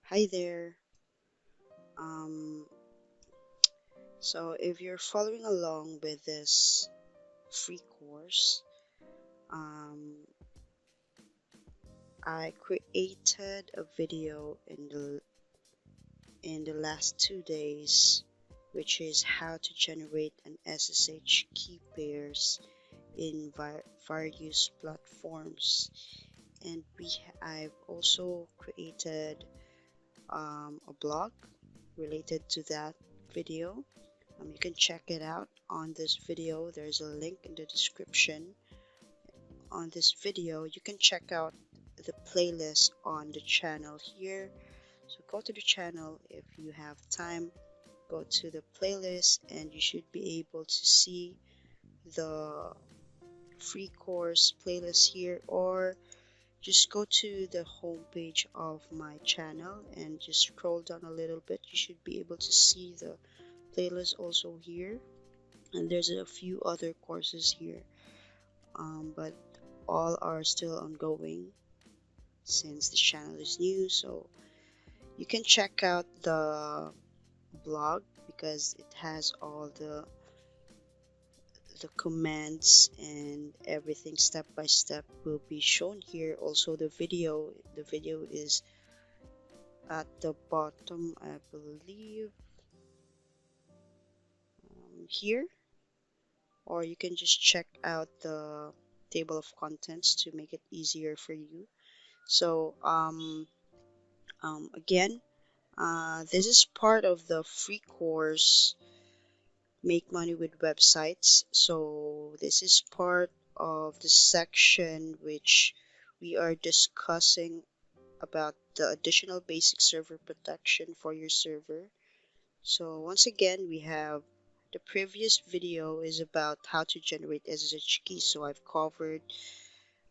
Hi there. Um, so if you're following along with this free course, um, I created a video in the last 2 days, which is how to generate an SSH key pairs in various platforms. And I've also created a blog related to that video. You can check it out on this video. There's a link in the description. On this video, you can check out the playlist on the channel here. So go to the channel if you have time. Go to the playlist and you should be able to see the free course playlist here, or just go to the homepage of my channel and just scroll down a little bit. You should be able to see the playlist also here, and there's a few other courses here, but all are still ongoing since the channel is new. So you can check out the blog because it has all the commands and everything step by step will be shown here. Also the video is at the bottom, I believe, here, or you can just check out the table of contents to make it easier for you. So again, this is part of the free course Make Money with Websites. So this is part of the section which we are discussing about the additional basic server protection for your server. So once again, we have the previous video is about how to generate SSH keys. So I've covered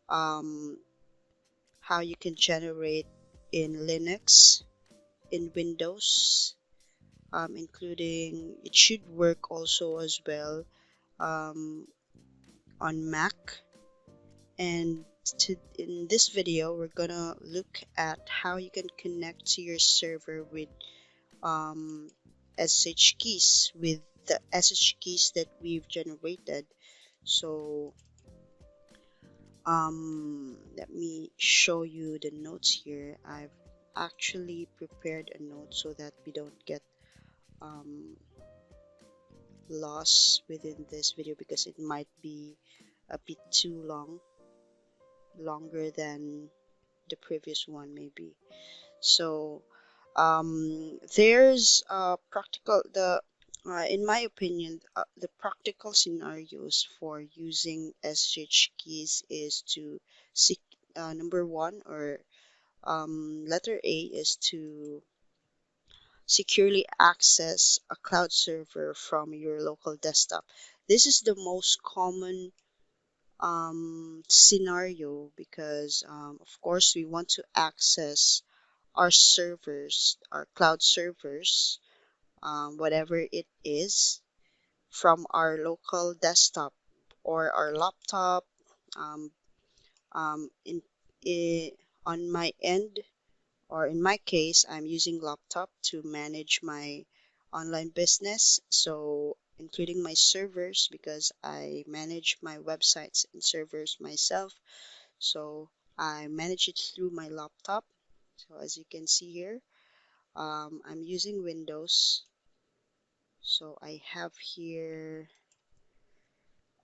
um, how you can generate in Linux, in Windows, including it should work also as well um, on Mac. And in this video, we're gonna look at how you can connect to your server with um, SSH keys, with the SSH keys that we've generated. So let me show you the notes here. I've actually prepared a note so that we don't get um, lost within this video because it might be a bit too longer than the previous one maybe. So there's practical the in my opinion, the practical scenarios for using SSH keys is to seek number one, or letter A, is to securely access a cloud server from your local desktop. This is the most common scenario because, of course, we want to access our servers, our cloud servers, whatever it is, from our local desktop or our laptop. Um, um, in, i on my end, or in my case, I'm using laptop to manage my online business. So including my servers because I manage my websites and servers myself. So I manage it through my laptop. So as you can see here, I'm using Windows. So I have here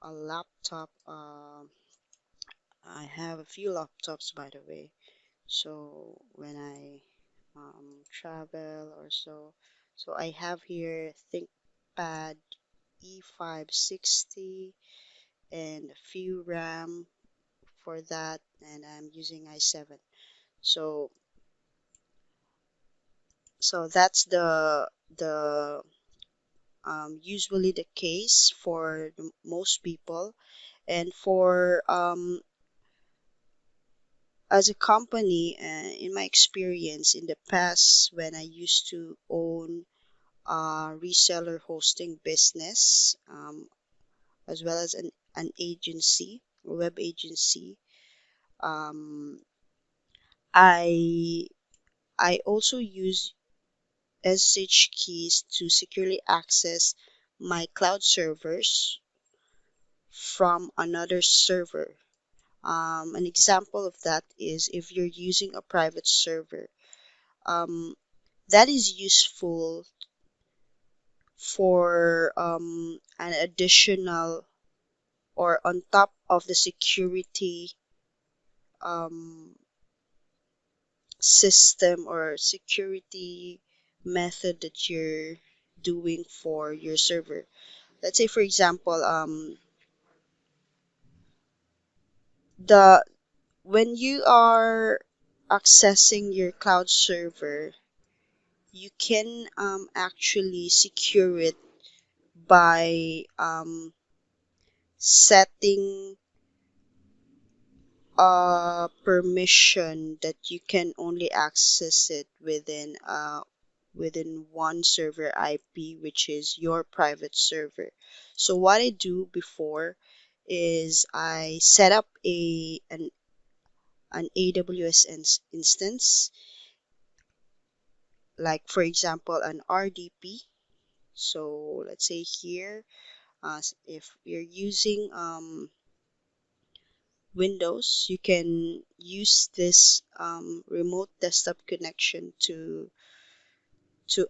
a laptop. I have a few laptops, by the way. So when I travel or so I have here ThinkPad E560 and a few RAM for that, and I'm using i7. So that's the usually the case for most people. And for as a company, in my experience in the past, when I used to own a reseller hosting business, as well as an agency, a web agency, um, I I also use SSH keys to securely access my cloud servers from another server. An example of that is if you're using a private server. Um, that is useful for an additional or on top of the security um, system or security method that you're doing for your server. Let's say, for example, the when you are accessing your cloud server, you can actually secure it by setting a permission that you can only access it within one server IP, which is your private server. So what I do before is I set up an AWS instance, like for example an RDP. So let's say here, if you're using Windows, you can use this remote desktop connection to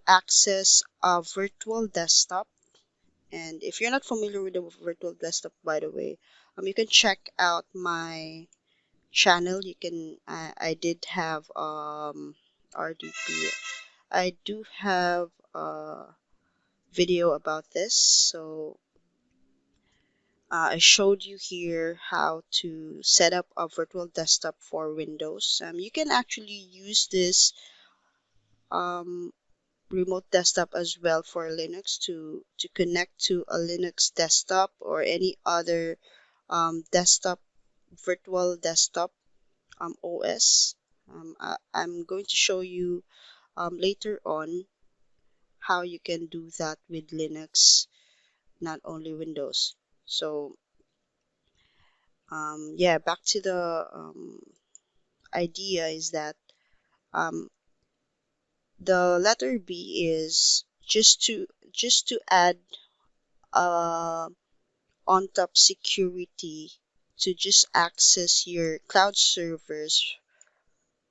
access a virtual desktop. And if you're not familiar with the virtual desktop, by the way, you can check out my channel. You can I did have RDP. I do have a video about this, so I showed you here how to set up a virtual desktop for Windows. You can actually use this um, remote desktop as well for Linux to connect to a Linux desktop or any other desktop virtual desktop OS. I'm going to show you later on how you can do that with Linux, not only Windows. So yeah, back to the idea is that um, the letter B is just to add uh, on top security to just access your cloud servers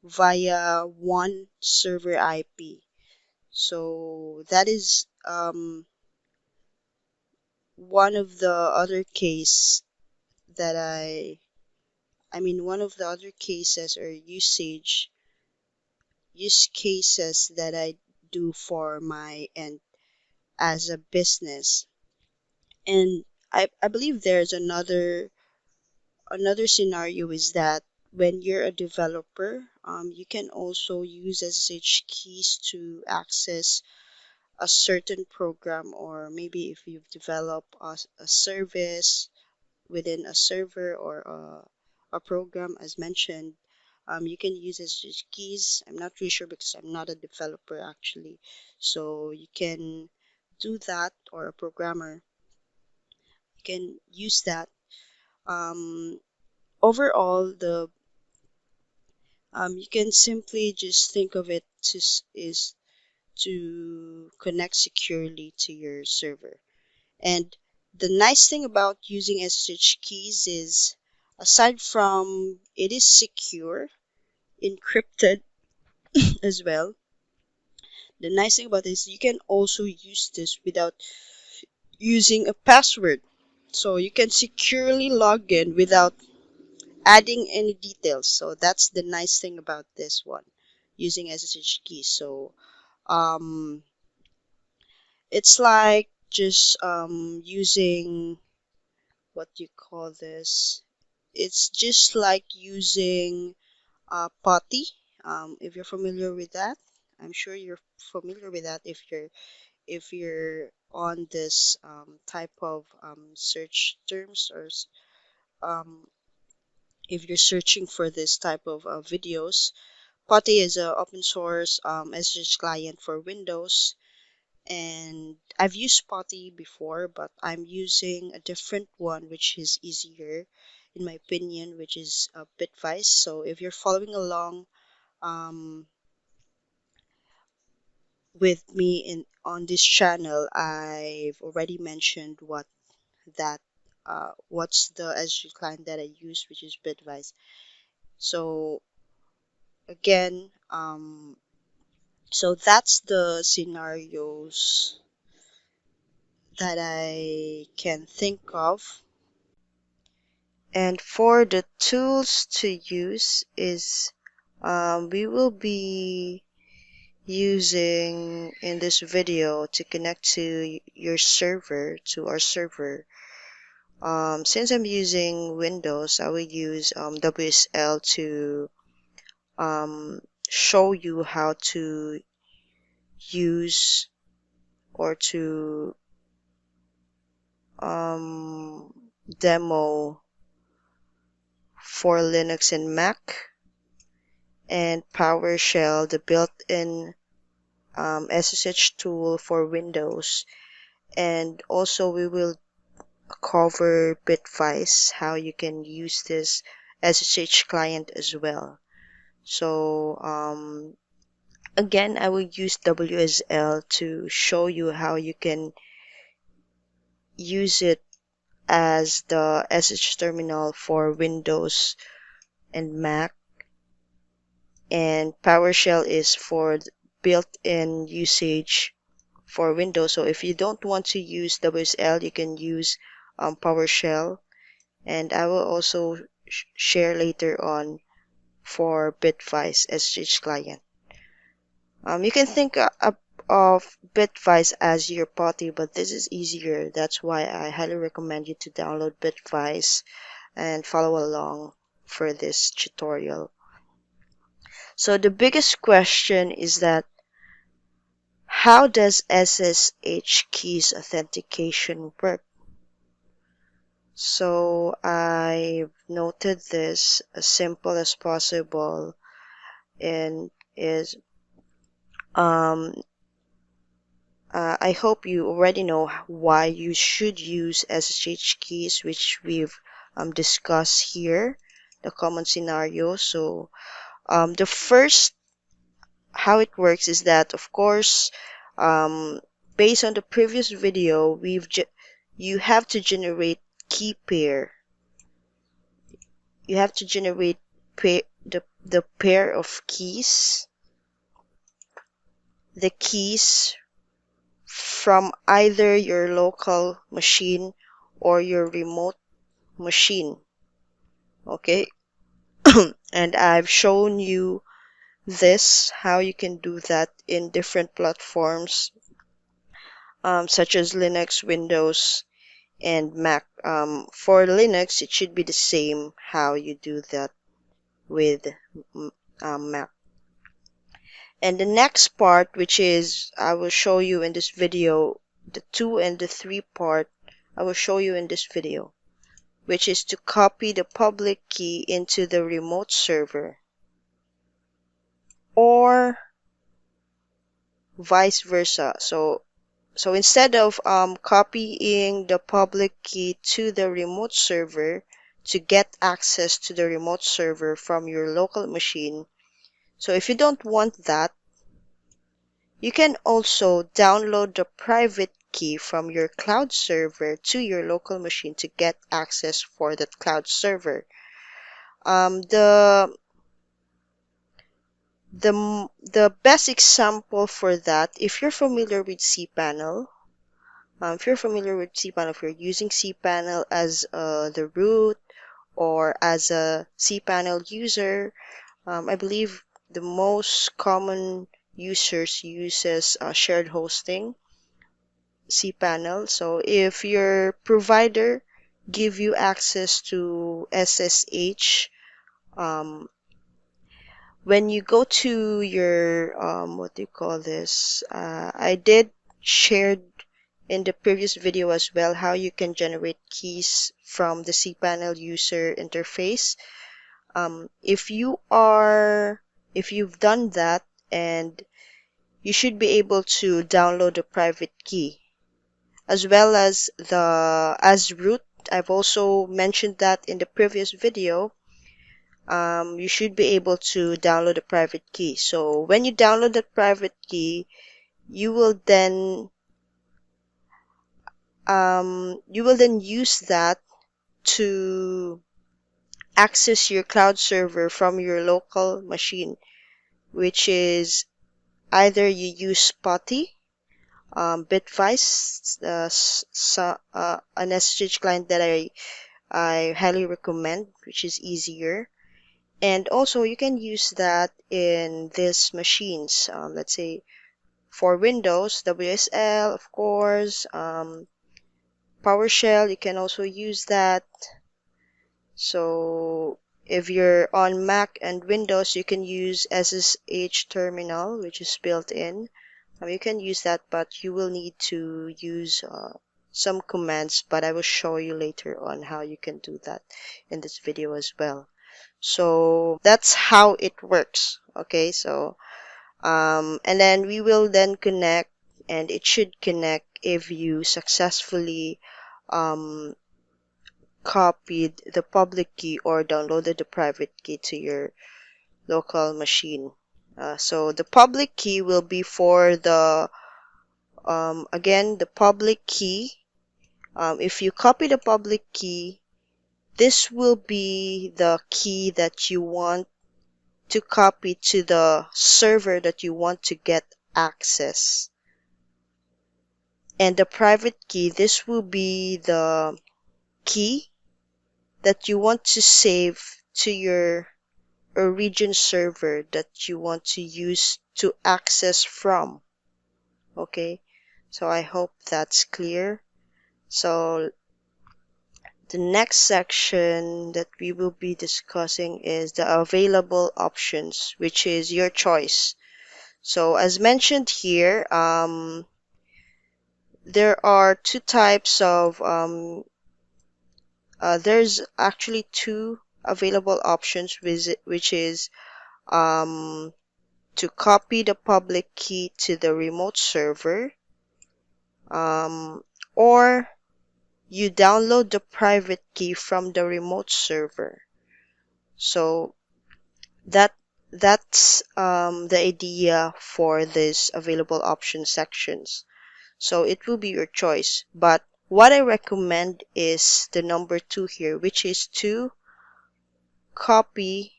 via one server IP. So that is one of the other case that I mean one of the other cases or use cases that I do for my end as a business. And I believe there's another scenario is that when you're a developer, you can also use SSH keys to access a certain program, or maybe if you've developed a service within a server or a program as mentioned, you can use SSH keys. I'm not really sure because I'm not a developer actually. So you can do that, or a programmer, you can use that. Um, Overall, the you can simply just think of it is to connect securely to your server. And the nice thing about using SSH keys is, aside from it is secure, encrypted as well, the nice thing about this, you can also use this without using a password. So you can securely log in without adding any details. So that's the nice thing about this one, using SSH keys. So um, it's like just using, what do you call this? It's just like using Putty. If you're familiar with that, I'm sure you're familiar with that if you're on this type of search terms, or if you're searching for this type of videos. Putty is an open source SSH client for Windows, and I've used Putty before, but I'm using a different one which is easier, in my opinion, which is Bitwise. So if you're following along, um, with me on this channel, I've already mentioned that what's the SSH client that I use, which is Bitwise. So again, so that's the scenarios that I can think of. And for the tools to use is we will be using in this video to connect to your server, to our server. Since I'm using Windows, I will use WSL to um, show you how to use or to um, demo for Linux and Mac, and PowerShell, the built-in SSH tool for Windows. And also we will cover Bitwise, how you can use this SSH client as well. So again, I will use WSL to show you how you can use it as the SSH terminal for Windows and Mac, and PowerShell is for built-in usage for Windows. So if you don't want to use WSL, you can use PowerShell, and I will also share later on for Bitwise SSH client. You can think of Bitwise as your POTI, but this is easier. That's why I highly recommend you to download Bitwise and follow along for this tutorial. So the biggest question is that how does SSH keys authentication work? So I've noted this as simple as possible, and is um, I hope you already know why you should use SSH keys, which we've discussed here, the common scenario. So the first, how it works is that, of course, based on the previous video, you have to generate key pair. You have to generate the pair of keys, the keys from either your local machine or your remote machine. Okay, and I've shown you this, how you can do that in different platforms, such as Linux, Windows, and Mac. For Linux, it should be the same how you do that with Mac. And the next part, which is I will show you in this video, the 2 and the 3 part, I will show you in this video, which is to copy the public key into the remote server, or vice versa. So instead of copying the public key to the remote server to get access to the remote server from your local machine, so if you don't want that, you can also download the private key from your cloud server to your local machine to get access for that cloud server. The best example for that, if you're familiar with cPanel, if you're using cPanel as the root or as a cPanel user, I believe the most common users uses shared hosting cPanel. So if your provider give you access to SSH, um, when you go to your what do you call this? I did shared in the previous video as well how you can generate keys from the cPanel user interface. If you've done that, and you should be able to download the private key as well as root. I've also mentioned that in the previous video. You should be able to download the private key. So when you download the private key, you will then use that to access your cloud server from your local machine, which is either you use Spotty, Bitwise, an SSH client that I highly recommend, which is easier. And also you can use that in these machines. Let's say for Windows, WSL, of course, PowerShell, you can also use that. So if you're on Mac and Windows, you can use SSH terminal, which is built in. You can use that, but you will need to use some commands, but I will show you later on how you can do that in this video as well. So that's how it works. Okay, so and then we will then connect, and it should connect if you successfully um, copied the public key or downloaded the private key to your local machine. So the public key will be for the again, the public key. If you copy the public key, this will be the key that you want to copy to the server that you want to get access. And the private key, this will be the key that you want to save to your origin server that you want to use to access from. Okay, so I hope that's clear. So the next section that we will be discussing is the available options, which is your choice. So as mentioned here, there are two types of, there's actually two available options, which is to copy the public key to the remote server, or you download the private key from the remote server. So that's the idea for this available option sections. So it will be your choice. But what I recommend is the number 2 here, which is to copy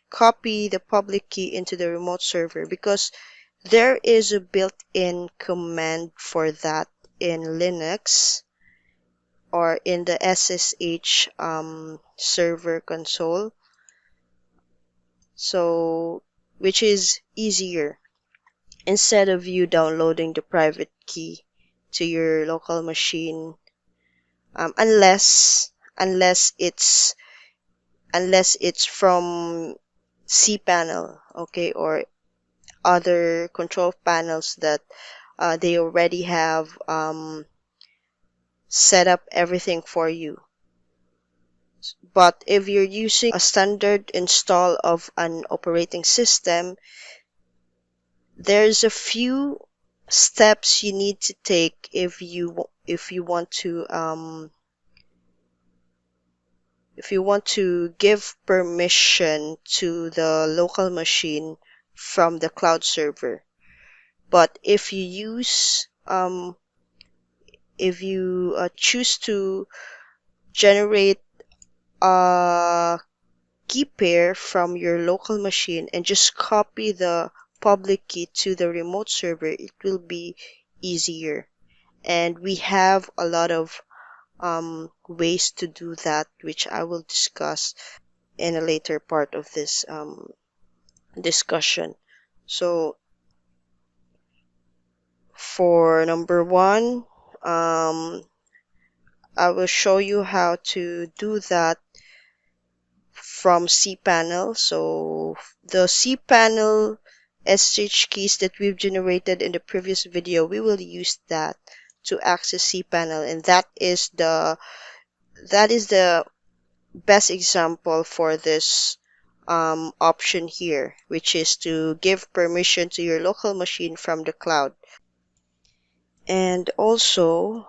copy the public key into the remote server, because there is a built-in command for that in Linux or in the SSH server console. So, which is easier instead of you downloading the private key to your local machine, unless it's from cPanel, okay, or other control panels that they already have set up everything for you. But if you're using a standard install of an operating system, there's a few steps you need to take if you want to give permission to the local machine from the cloud server. But if you choose to generate a key pair from your local machine and just copy the public key to the remote server, it will be easier. And we have a lot of ways to do that, which I will discuss in a later part of this discussion. So for number 1, I will show you how to do that from cPanel. So the cPanel SSH keys that we've generated in the previous video, we will use that to access cPanel, and that is the best example for this option here, which is to give permission to your local machine from the cloud. And also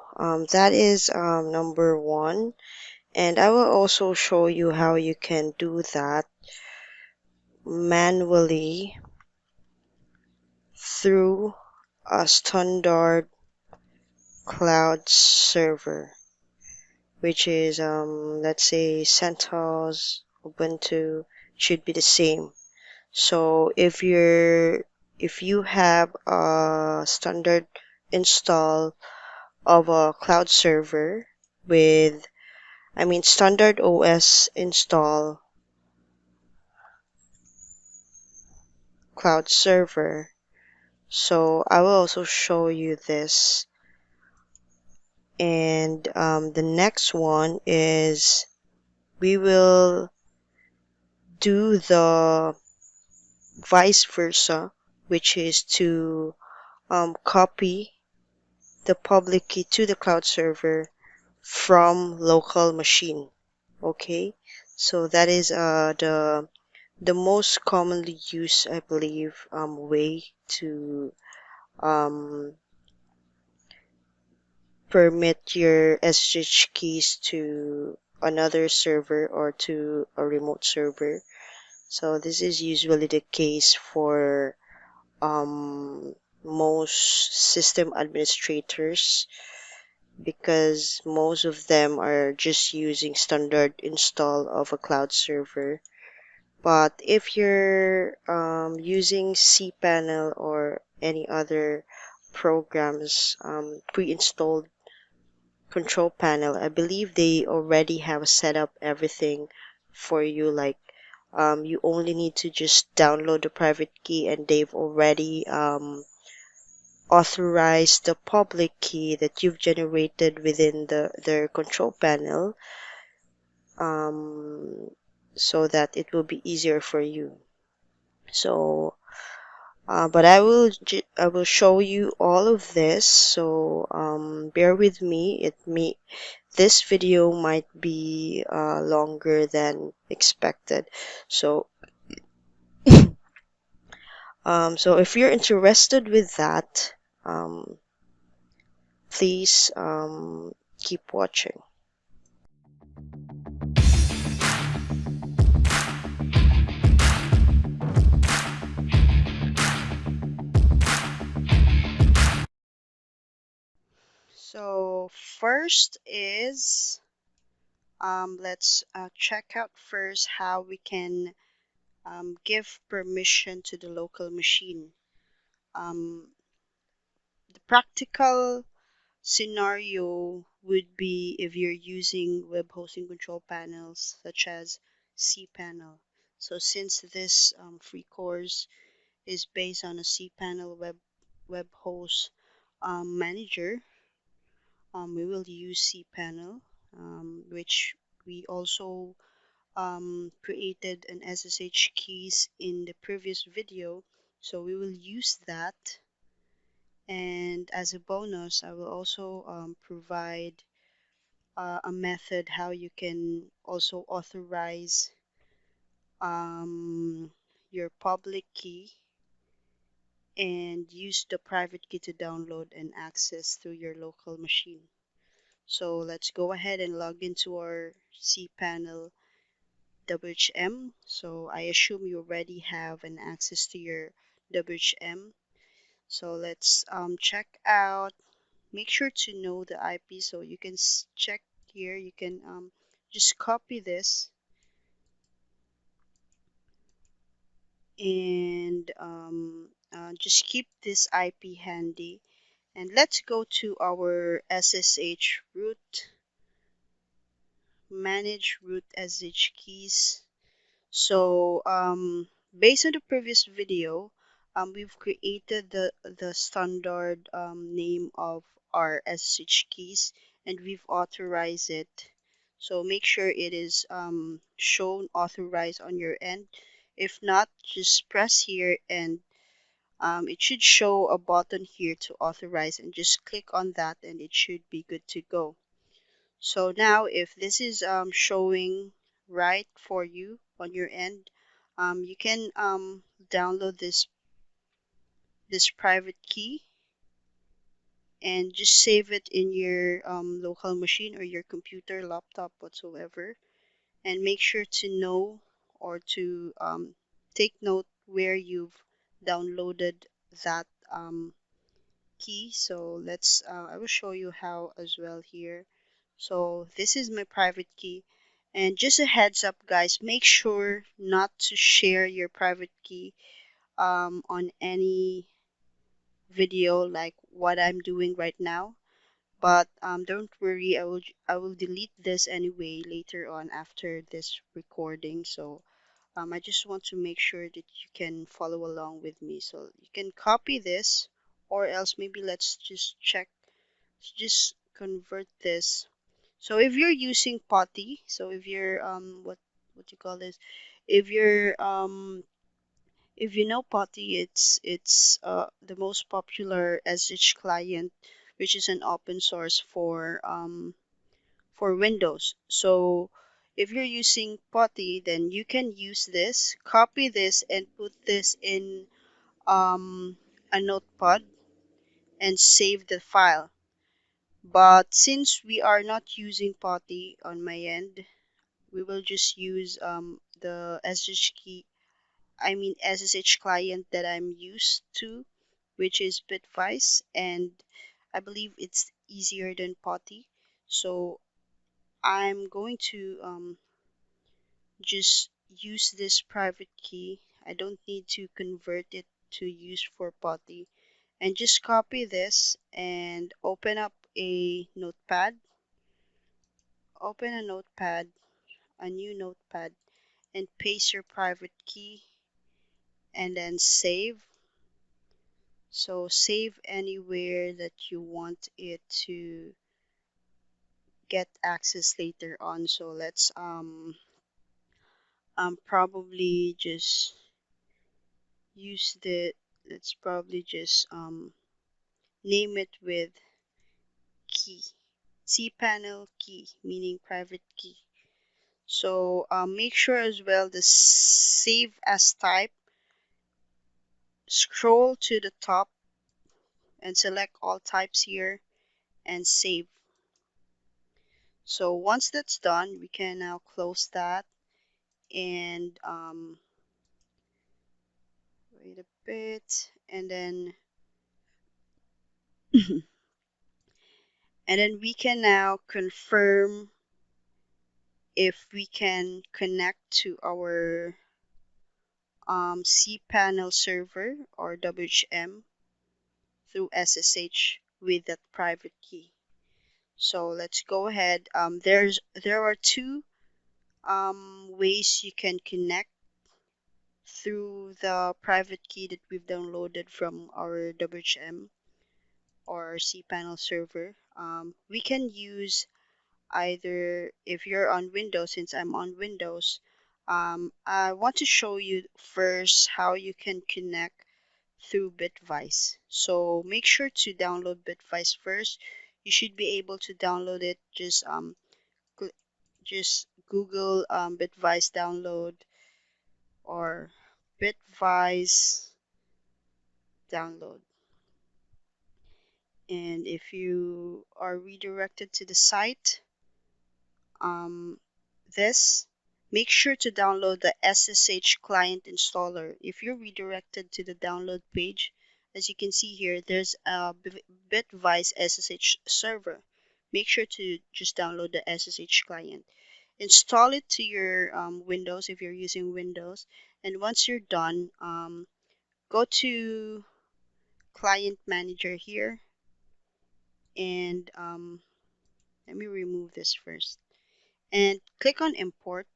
that is number 1, and I will also show you how you can do that manually through a standard cloud server, which is let's say CentOS, Ubuntu should be the same. So if you have a standard install of a cloud server with standard OS install cloud server. So I will also show you this. And the next one is we will do the vice versa, which is to copy the public key to the cloud server from local machine. Okay, so that is the most commonly used, I believe, way to um, permit your SSH keys to another server or to a remote server. So this is usually the case for most system administrators because most of them are just using standard install of a cloud server. But if you're using cPanel or any other programs pre-installed control panel, I believe they already have set up everything for you. Like you only need to just download the private key, and they've already authorized the public key that you've generated within their control panel, um, so that it will be easier for you. So, but I will show you all of this. So bear with me. This video might be longer than expected. So so if you're interested with that, um, please keep watching. So first is let's check out first how we can give permission to the local machine. Um, the practical scenario would be if you're using web hosting control panels such as cPanel. So since this free course is based on a cPanel web host manager, we will use cPanel, which we also created an SSH keys in the previous video. So we will use that. And as a bonus, I will also provide a method how you can also authorize um, your public key and use the private key to download and access through your local machine. So let's go ahead and log into our cPanel WHM. So I assume you already have an access to your WHM. So let's check out. Make sure to know the IP so you can check here. You can just copy this and just keep this IP handy. And let's go to our SSH root, manage root SSH keys. So based on the previous video, we've created the standard name of our SSH keys and we've authorized it. So make sure it is shown authorized on your end. If not, just press here and it should show a button here to authorize and just click on that and it should be good to go. So now if this is showing right for you on your end, you can download this private key and just save it in your local machine or your computer, laptop, whatsoever. And make sure to know or to take note where you've downloaded that key. So I will show you how as well here. So this is my private key. And just a heads up, guys, make sure not to share your private key on any video like what I'm doing right now. But don't worry, I will delete this anyway later on after this recording. So I just want to make sure that you can follow along with me. So you can copy this, or else maybe let's just check, just convert this. So if you're using Potty, so if you're what you call this, if you're if you know Potty, it's the most popular SSH client, which is an open source for Windows. So if you're using Potty, then you can use this, copy this, and put this in a notepad and save the file. But since we are not using Potty on my end, we will just use the SSH key, I mean SSH client that I'm used to, which is Bitwise, and I believe it's easier than Potty. So I'm going to just use this private key. I don't need to convert it to use for Potty. And just copy this and open up a notepad. Open a notepad, a new notepad, and paste your private key and then save. So save anywhere that you want it to get access later on. So let's probably just use the let's probably just name it with key, cpanel key, meaning private key. So make sure as well the save as type, scroll to the top and select all types here and save. So once that's done, we can now close that and wait a bit, and then and then we can now confirm if we can connect to our cpanel server or WHM through SSH with that private key. So let's go ahead. There are two ways you can connect through the private key that we've downloaded from our WHM or cPanel server. We can use either if you're on Windows, since I'm on Windows. I want to show you first how you can connect through Bitwise. So make sure to download Bitwise first. You should be able to download it. Just Google Bitwise download or Bitwise download. And if you are redirected to the site, um, this, make sure to download the SSH client installer. If you're redirected to the download page, as you can see here, there's a Bitwise SSH server. Make sure to just download the SSH client. Install it to your Windows if you're using Windows. And once you're done, go to Client Manager here and let me remove this first. And click on Import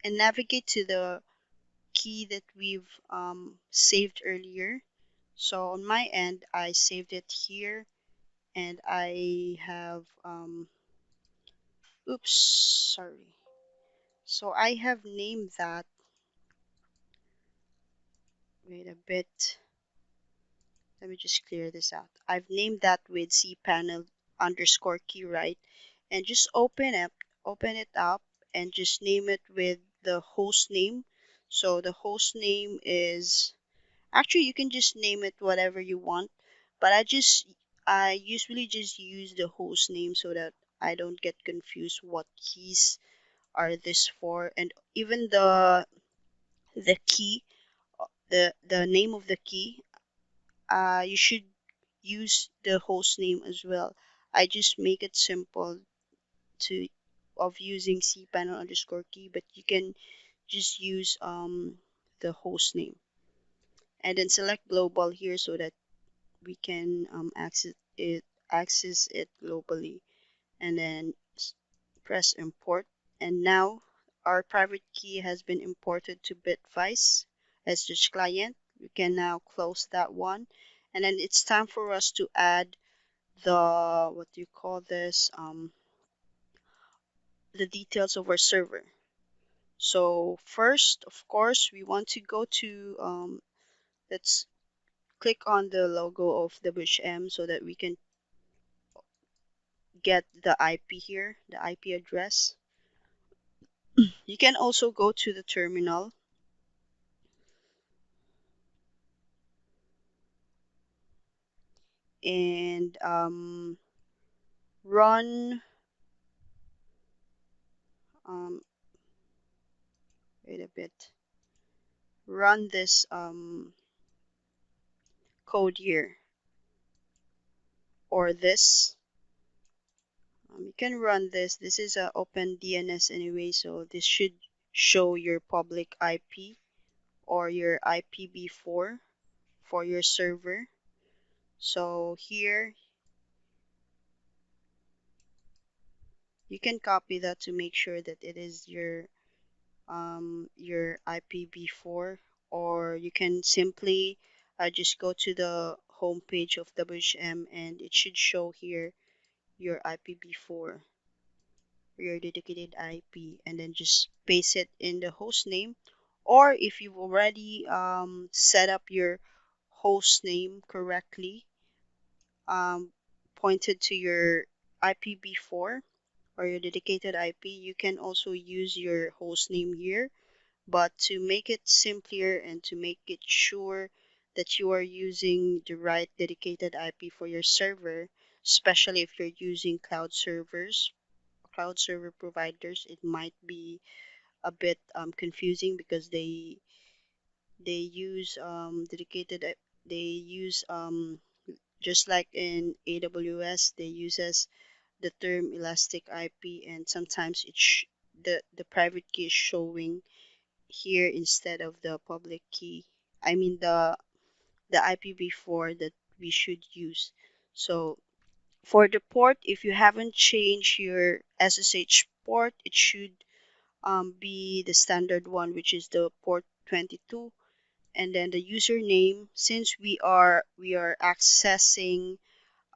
and navigate to the key that we've saved earlier. So on my end, I saved it here and I have, oops, sorry. So I have named that, wait a bit, let me just clear this out. I've named that with cpanel underscore key, right? And just open it up and just name it with the host name. So the host name is, actually, you can just name it whatever you want, but I usually just use the host name so that I don't get confused what keys are this for, and even the key, the name of the key, you should use the host name as well. I just make it simple to of using cpanel underscore key, but you can just use the host name and then select global here so that we can access it globally, and then press import. And now our private key has been imported to Bitwise as just client. We can now close that one, and then it's time for us to add the what do you call this the details of our server. So first, of course, we want to go to let's click on the logo of WHM so that we can get the IP here, the IP address. You can also go to the terminal and run um, wait a bit, run this code here or this. You can run this. This is a open DNS anyway, so this should show your public IP or your IPv4 for your server. So here you can copy that to make sure that it is your IPv4, or you can simply just go to the home page of WHM and it should show here your IPv4, your dedicated IP, and then just paste it in the host name. Or if you've already set up your host name correctly, um, pointed to your IPv4 or your dedicated IP, you can also use your host name here. But to make it simpler and to make it sure that you are using the right dedicated IP for your server, especially if you're using cloud server providers, it might be a bit confusing because they use they use just like in AWS, they uses the term elastic IP, and sometimes the private key is showing here instead of the public key. I mean the IPv4 that we should use. So for the port, if you haven't changed your SSH port, it should be the standard one, which is the port 22. And then the username, since we are accessing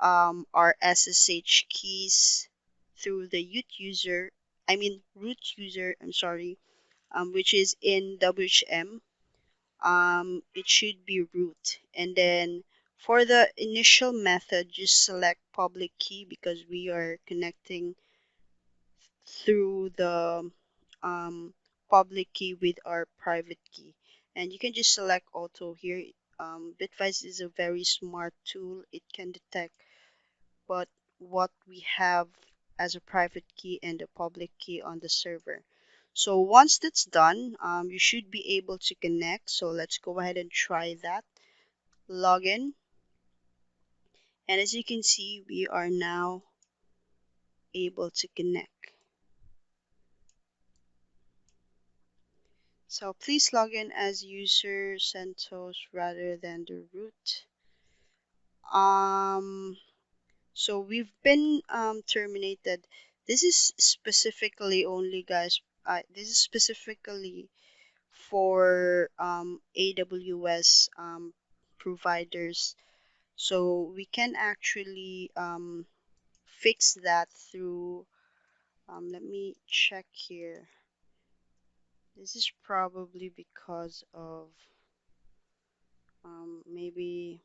our SSH keys through the root user, I'm sorry, which is in WHM, it should be root. And then for the initial method, just select public key because we are connecting through the public key with our private key. And you can just select auto here. Bitwise is a very smart tool. It can detect but what we have as a private key and a public key on the server. So once that's done, you should be able to connect. So let's go ahead and try that. Login. And as you can see, we are now able to connect. So please log in as user CentOS rather than the root. Um, so we've been terminated. This is specifically only, guys. This is specifically for AWS providers. So we can actually fix that through, let me check here. This is probably because of maybe,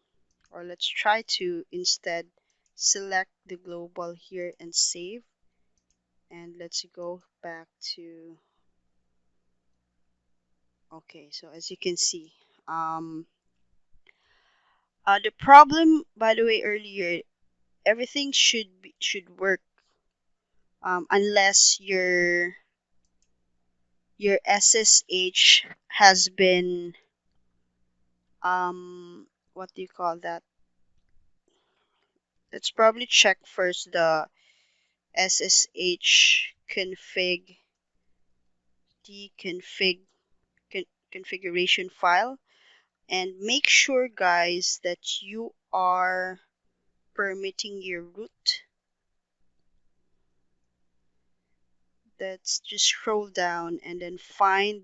or let's try to instead select the global here and save. And let's go back to, okay, so as you can see, the problem, by the way, earlier, everything should work unless your SSH has been what do you call that? Let's probably check first the SSH the configuration file, and make sure, guys, that you are permitting your root. Let's just scroll down and then find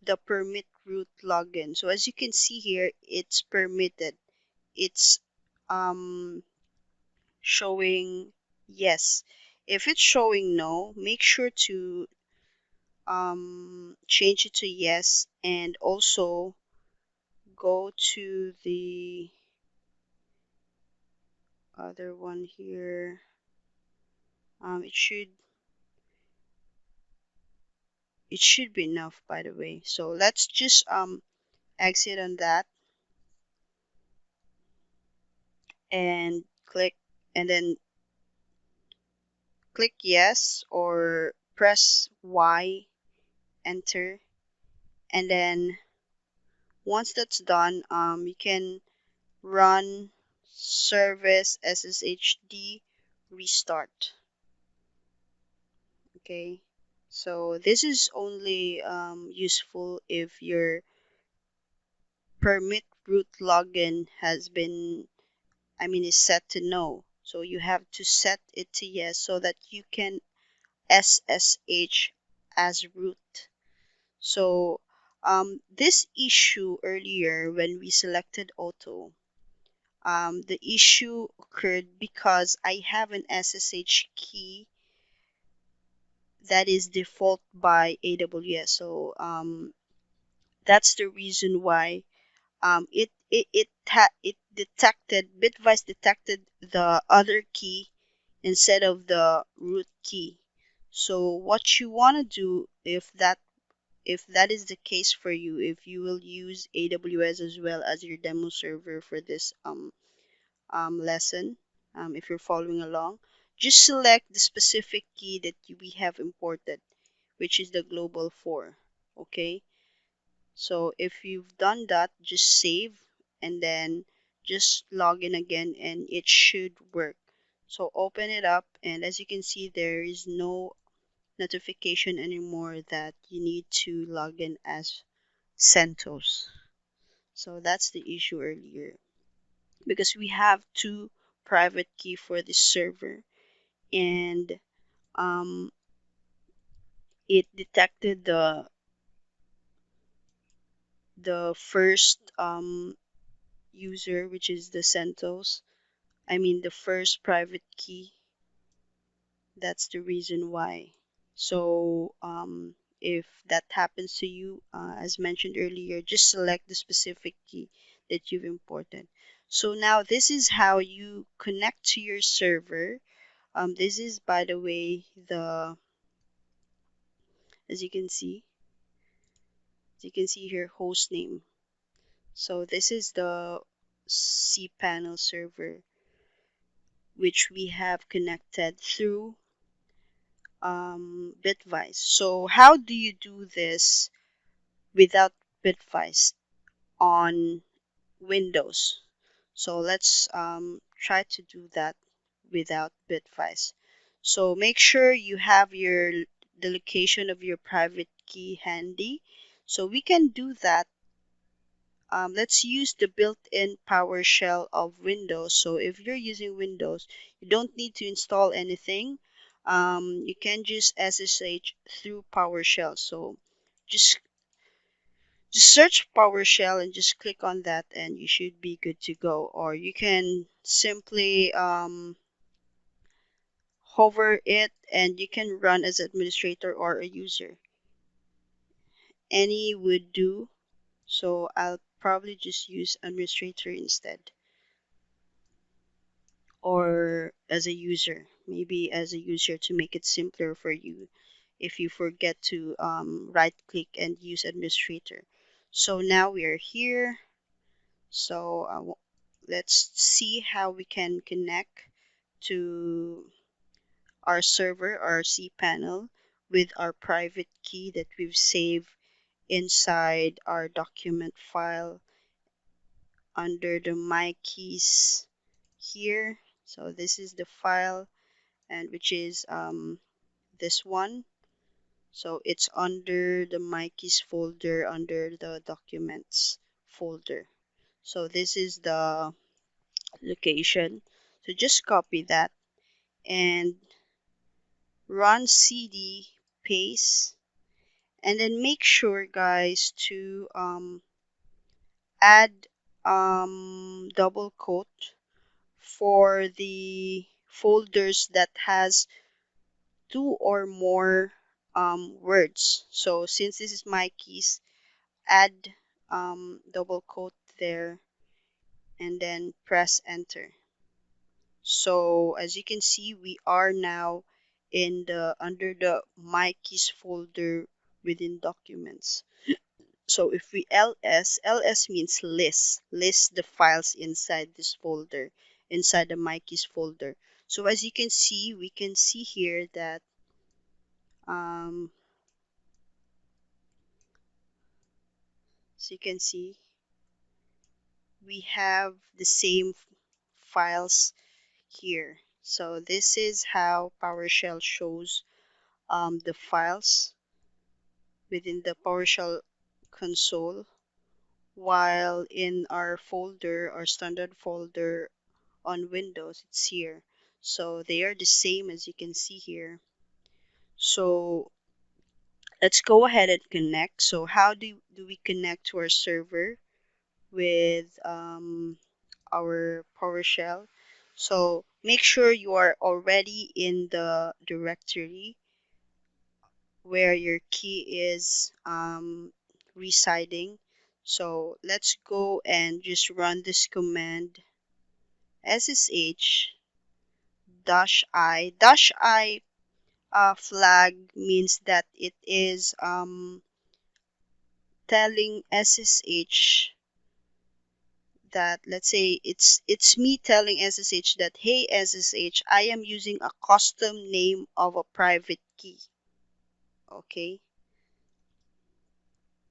the permit root login. So as you can see here, it's permitted. It's um showing yes. If it's showing no, make sure to change it to yes, and also go to the other one here. It should be enough, by the way. So let's just exit on that and click, and then click yes or press Y, enter, and then once that's done, you can run service sshd restart. Okay, so this is only useful if your permit root login has been, I mean, is set to no. So you have to set it to yes so that you can SSH as root. So this issue earlier when we selected auto, the issue occurred because I have an SSH key that is default by AWS. So that's the reason why it detected, Bitwise detected the other key instead of the root key. So what you want to do, if that is the case for you, if you will use AWS as well as your demo server for this lesson, if you're following along, just select the specific key that we have imported, which is the global 4. Okay, so if you've done that, just save and then just log in again and it should work. So open it up, and as you can see, there is no notification anymore that you need to log in as CentOS. So that's the issue earlier, because we have two private key for this server, and um, it detected the first user, which is the CentOS. I mean the first private key. That's the reason why. So if that happens to you, as mentioned earlier, just select the specific key that you've imported. So now this is how you connect to your server. This is, by the way, as you can see, here, host name. So this is the cPanel server, which we have connected through Bitwise. So how do you do this without Bitwise on Windows? So let's try to do that without Bitwise. So make sure you have the location of your private key handy. So we can do that. Let's use the built-in PowerShell of Windows. So if you're using Windows, you don't need to install anything. You can just SSH through PowerShell. So just just search PowerShell and just click on that, and you should be good to go. Or you can simply hover it, and you can run as administrator or a user. Any would do. So I'll probably just use administrator instead, or as a user, maybe as a user to make it simpler for you if you forget to right click and use administrator. So now we are here. So let's see how we can connect to our server, our cPanel, with our private key that we've saved inside our document file under the my keys here. So this is the file, and which is this one. So it's under the my keys folder under the documents folder. So this is the location. So just copy that and run cd paste, and then make sure guys to add double quote for the folders that has two or more words. So since this is my keys, add double quote there and then press enter. So as you can see, we are now in the under the my keys folder within documents. So if we ls means list the files inside this folder, inside the my keys folder. So as you can see, we can see here that um, so you can see we have the same files here. So this is how PowerShell shows the files within the PowerShell console, while in our folder, our standard folder on Windows, it's here. So they are the same as you can see here. So let's go ahead and connect. So how do we connect to our server with our PowerShell? So make sure you are already in the directory where your key is residing. So let's go and just run this command SSH -i flag means that it is telling SSH that, let's say it's me telling SSH that, hey SSH, I am using a custom name of a private key. Okay,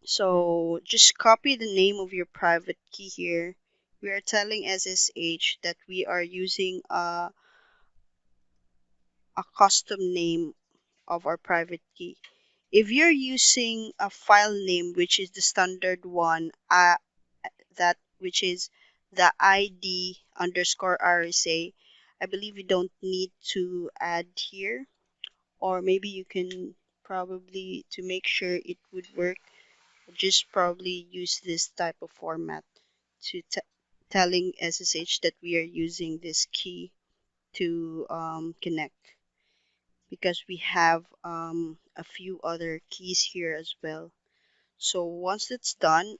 so just copy the name of your private key here. We are telling SSH that we are using a custom name of our private key. If you're using a file name which is the standard one, that which is the ID underscore RSA, I believe you don't need to add here, or maybe you can probably, to make sure it would work, just probably use this type of format to telling SSH that we are using this key to connect, because we have a few other keys here as well. So once it's done,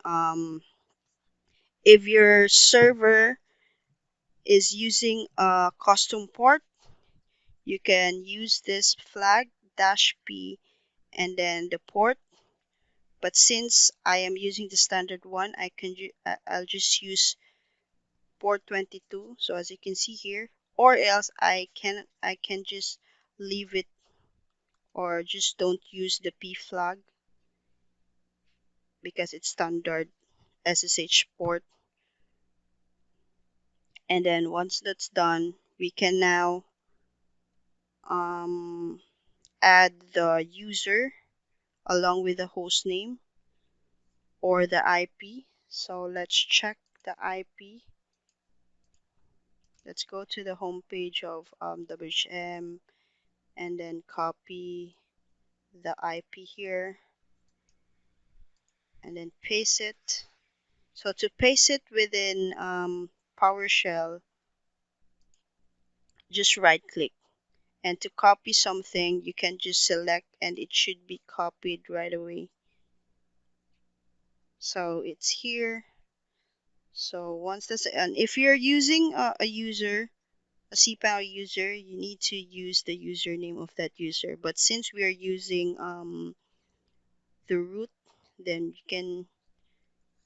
if your server is using a custom port, you can use this flag -p and then the port. But since I am using the standard one, I'll just use port 22. So as you can see here, or else I can just leave it, or just don't use the p flag because it's standard SSH port. And then once that's done, we can now um, add the user along with the host name or the IP. So let's check the IP. Let's go to the home page of WHM and then copy the IP here and then paste it. So to paste it within PowerShell, just right click. And to copy something, you can just select and it should be copied right away. So it's here. So once that's, and if you're using a user, a cPanel user, you need to use the username of that user. But since we are using the root, then you can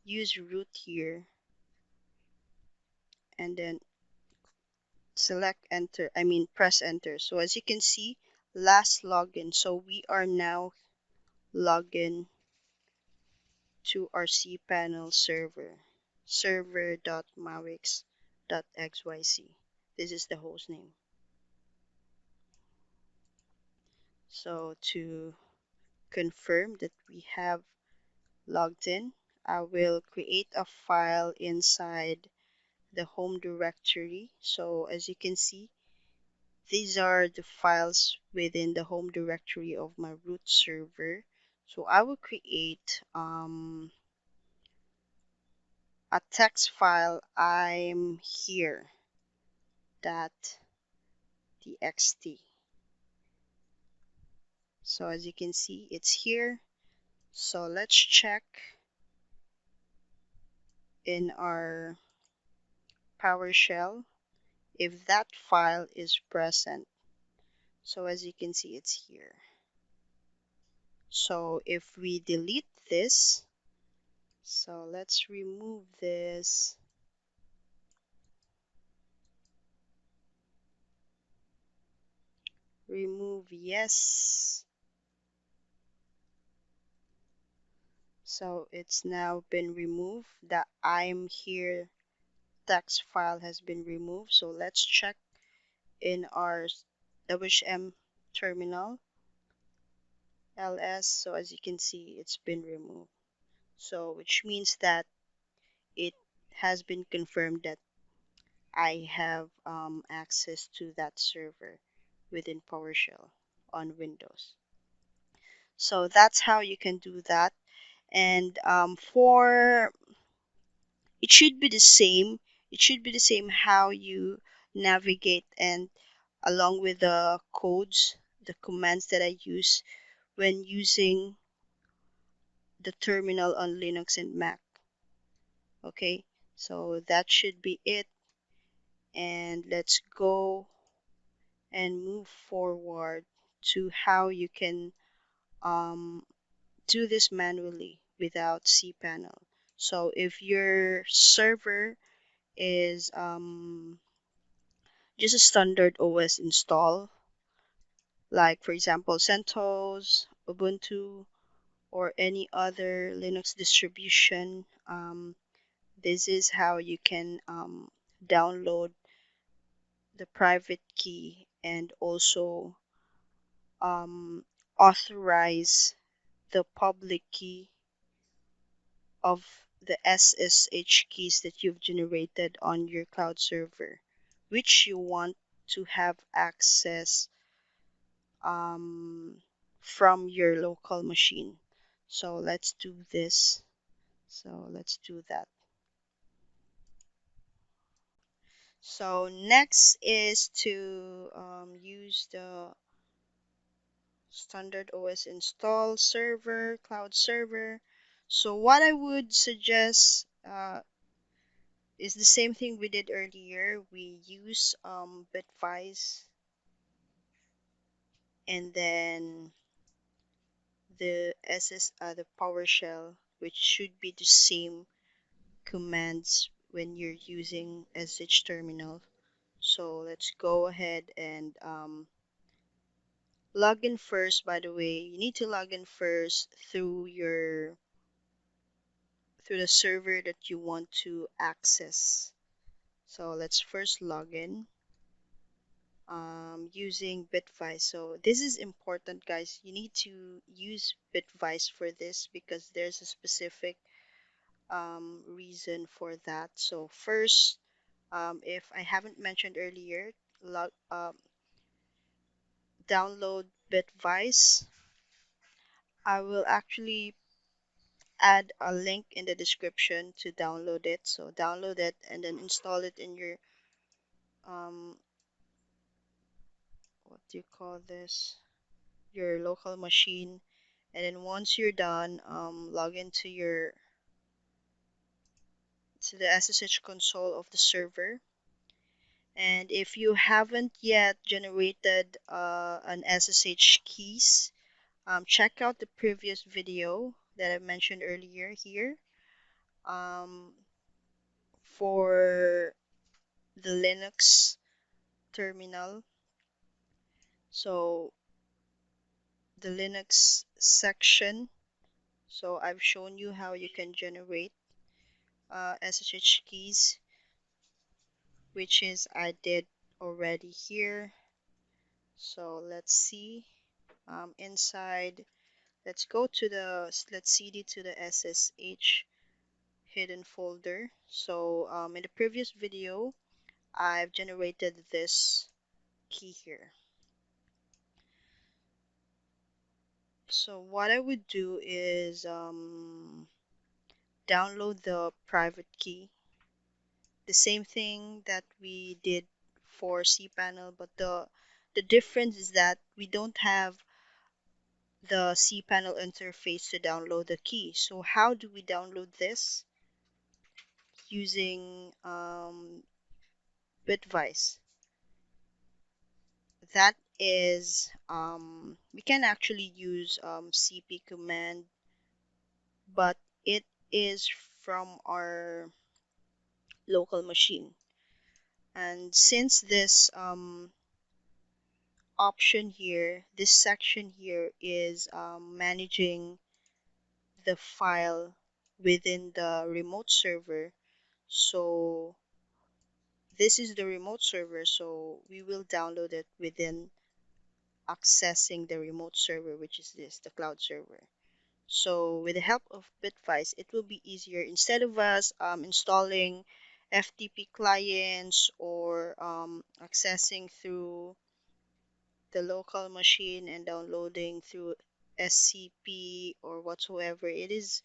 use root here and then select enter, I mean press enter. So as you can see, last login. So we are now logged in to our cPanel server. server.mawix.xyz. This is the host name. So to confirm that we have logged in, I will create a file inside the home directory. So as you can see, these are the files within the home directory of my root server. So I will create a text file. I'm here dot txt. So as you can see, it's here. So let's check in our PowerShell if that file is present. So as you can see, it's here. So if we delete this, so let's remove this. Remove yes. So it's now been removed. The I'm here text file has been removed. So let's check in our WHM terminal ls. So as you can see, it's been removed. So which means that it has been confirmed that I have access to that server within PowerShell on Windows. So that's how you can do that. And for it should be the same. It should be the same how you navigate and along with the codes, the commands that I use when using the terminal on Linux and Mac. Okay, so that should be it. And let's go and move forward to how you can um, do this manually without cPanel. So if your server is just a standard OS install, like for example CentOS, Ubuntu, or any other Linux distribution, this is how you can download the private key and also um, authorize the public key of the SSH keys that you've generated on your cloud server, which you want to have access um, from your local machine. So let's do this. So let's do that. So next is to use the standard OS install server, cloud server. So what I would suggest is the same thing we did earlier. We use Bitwise and then the PowerShell, which should be the same commands when you're using SH terminal. So let's go ahead and log in first. By the way, you need to log in first through the server that you want to access. So let's first log in using Bitwise. So this is important, guys. You need to use Bitwise for this because there's a specific reason for that. So first, if I haven't mentioned earlier, download Bitwise. I will actually add a link in the description to download it. So download it and then install it in your um, what do you call this? Your local machine. And then once you're done, log into the SSH console of the server. And if you haven't yet generated an SSH keys, check out the previous video that I mentioned earlier here um, for the Linux terminal. So the Linux section. So I've shown you how you can generate SSH keys, which is I did already here. So let's see. Inside, let's go to the, let's cd to the SSH hidden folder. So in the previous video, I've generated this key here. So what I would do is download the private key. The same thing that we did for cPanel, but the difference is that we don't have the cPanel interface to download the key. So how do we download this? Using Bitwise. That is, we can actually use cp command, but it is from our local machine. And since this option here, this section here is managing the file within the remote server, so this is the remote server, so we will download it within accessing the remote server, which is this, the cloud server. So with the help of Bitwise, it will be easier instead of us installing FTP clients or accessing through the local machine and downloading through SCP or whatsoever. It is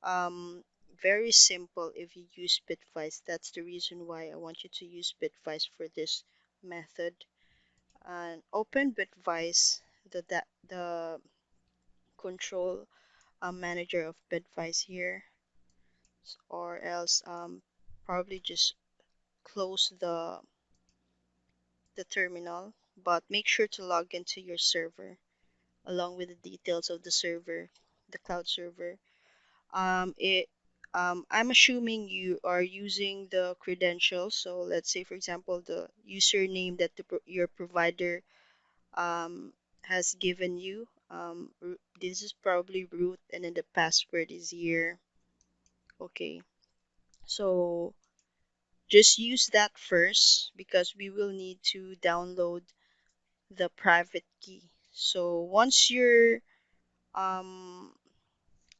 um, very simple if you use Bitwise. That's the reason why I want you to use Bitwise for this method. And open Bitwise, the control manager of Bitwise here, or else probably just close the terminal, but make sure to log into your server along with the details of the server, the cloud server. It I'm assuming you are using the credentials. So let's say, for example, the username that your provider um, has given you. This is probably root, and then the password is here. Okay, so just use that first because we will need to download the private key. So once you're um,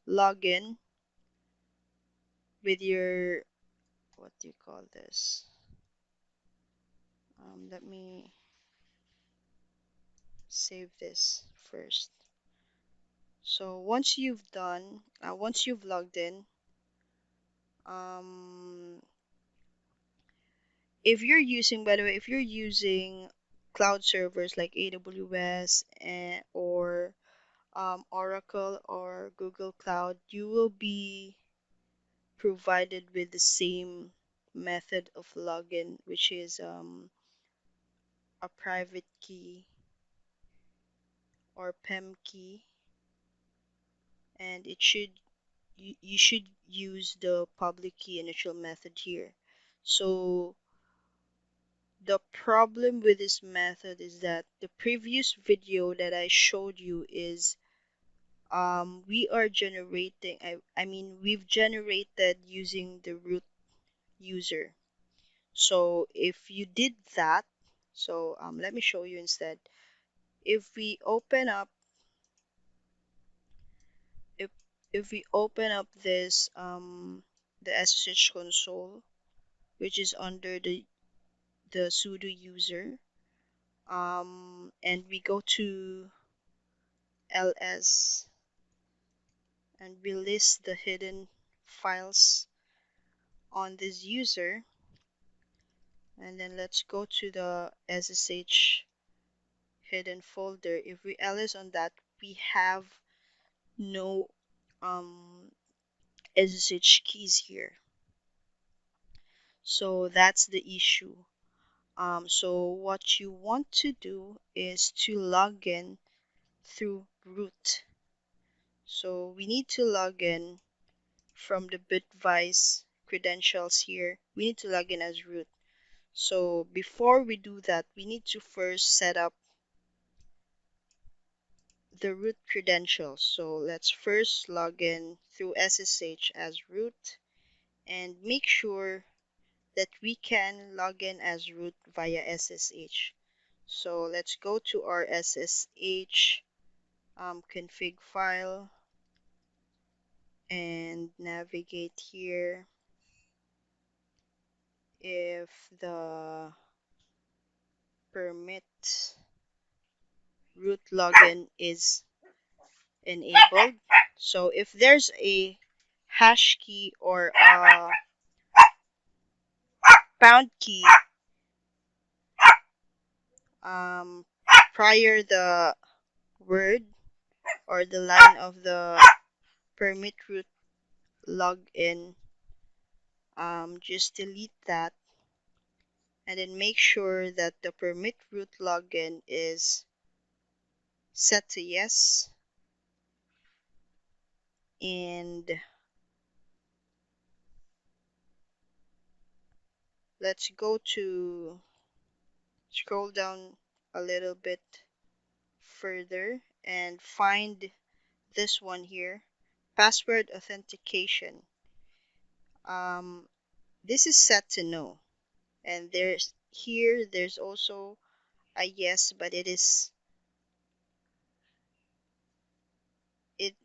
login with your, what do you call this? Let me save this first. So once you've logged in, um, if you're using, by the way, if you're using cloud servers like AWS or Oracle or Google Cloud, you will be provided with the same method of login, which is a private key or PEM key, and you should use the public key initial method here. So the problem with this method is that the previous video that I showed you is we are generating, I mean we've generated using the root user. So if you did that, so let me show you instead. If we open up, if if we open up this the SSH console, which is under the sudo user, and we go to ls and we list the hidden files on this user, and then let's go to the SSH hidden folder. If we ls on that, we have no SSH keys here. So that's the issue. So what you want to do is to log in through root. So we need to log in from the Bitwise credentials here. We need to log in as root. So before we do that, we need to first set up the root credentials. So let's first log in through SSH as root, and make sure that we can log in as root via SSH. So let's go to our SSH config file and navigate here. If the permit root login is enabled, so if there's a hash key or a pound key um, prior the word or the line of the permit root login, just delete that and then make sure that the permit root login is set to yes, and let's go to scroll down a little bit further and find this one here, password authentication. um, this is set to no, and there's also a yes, but it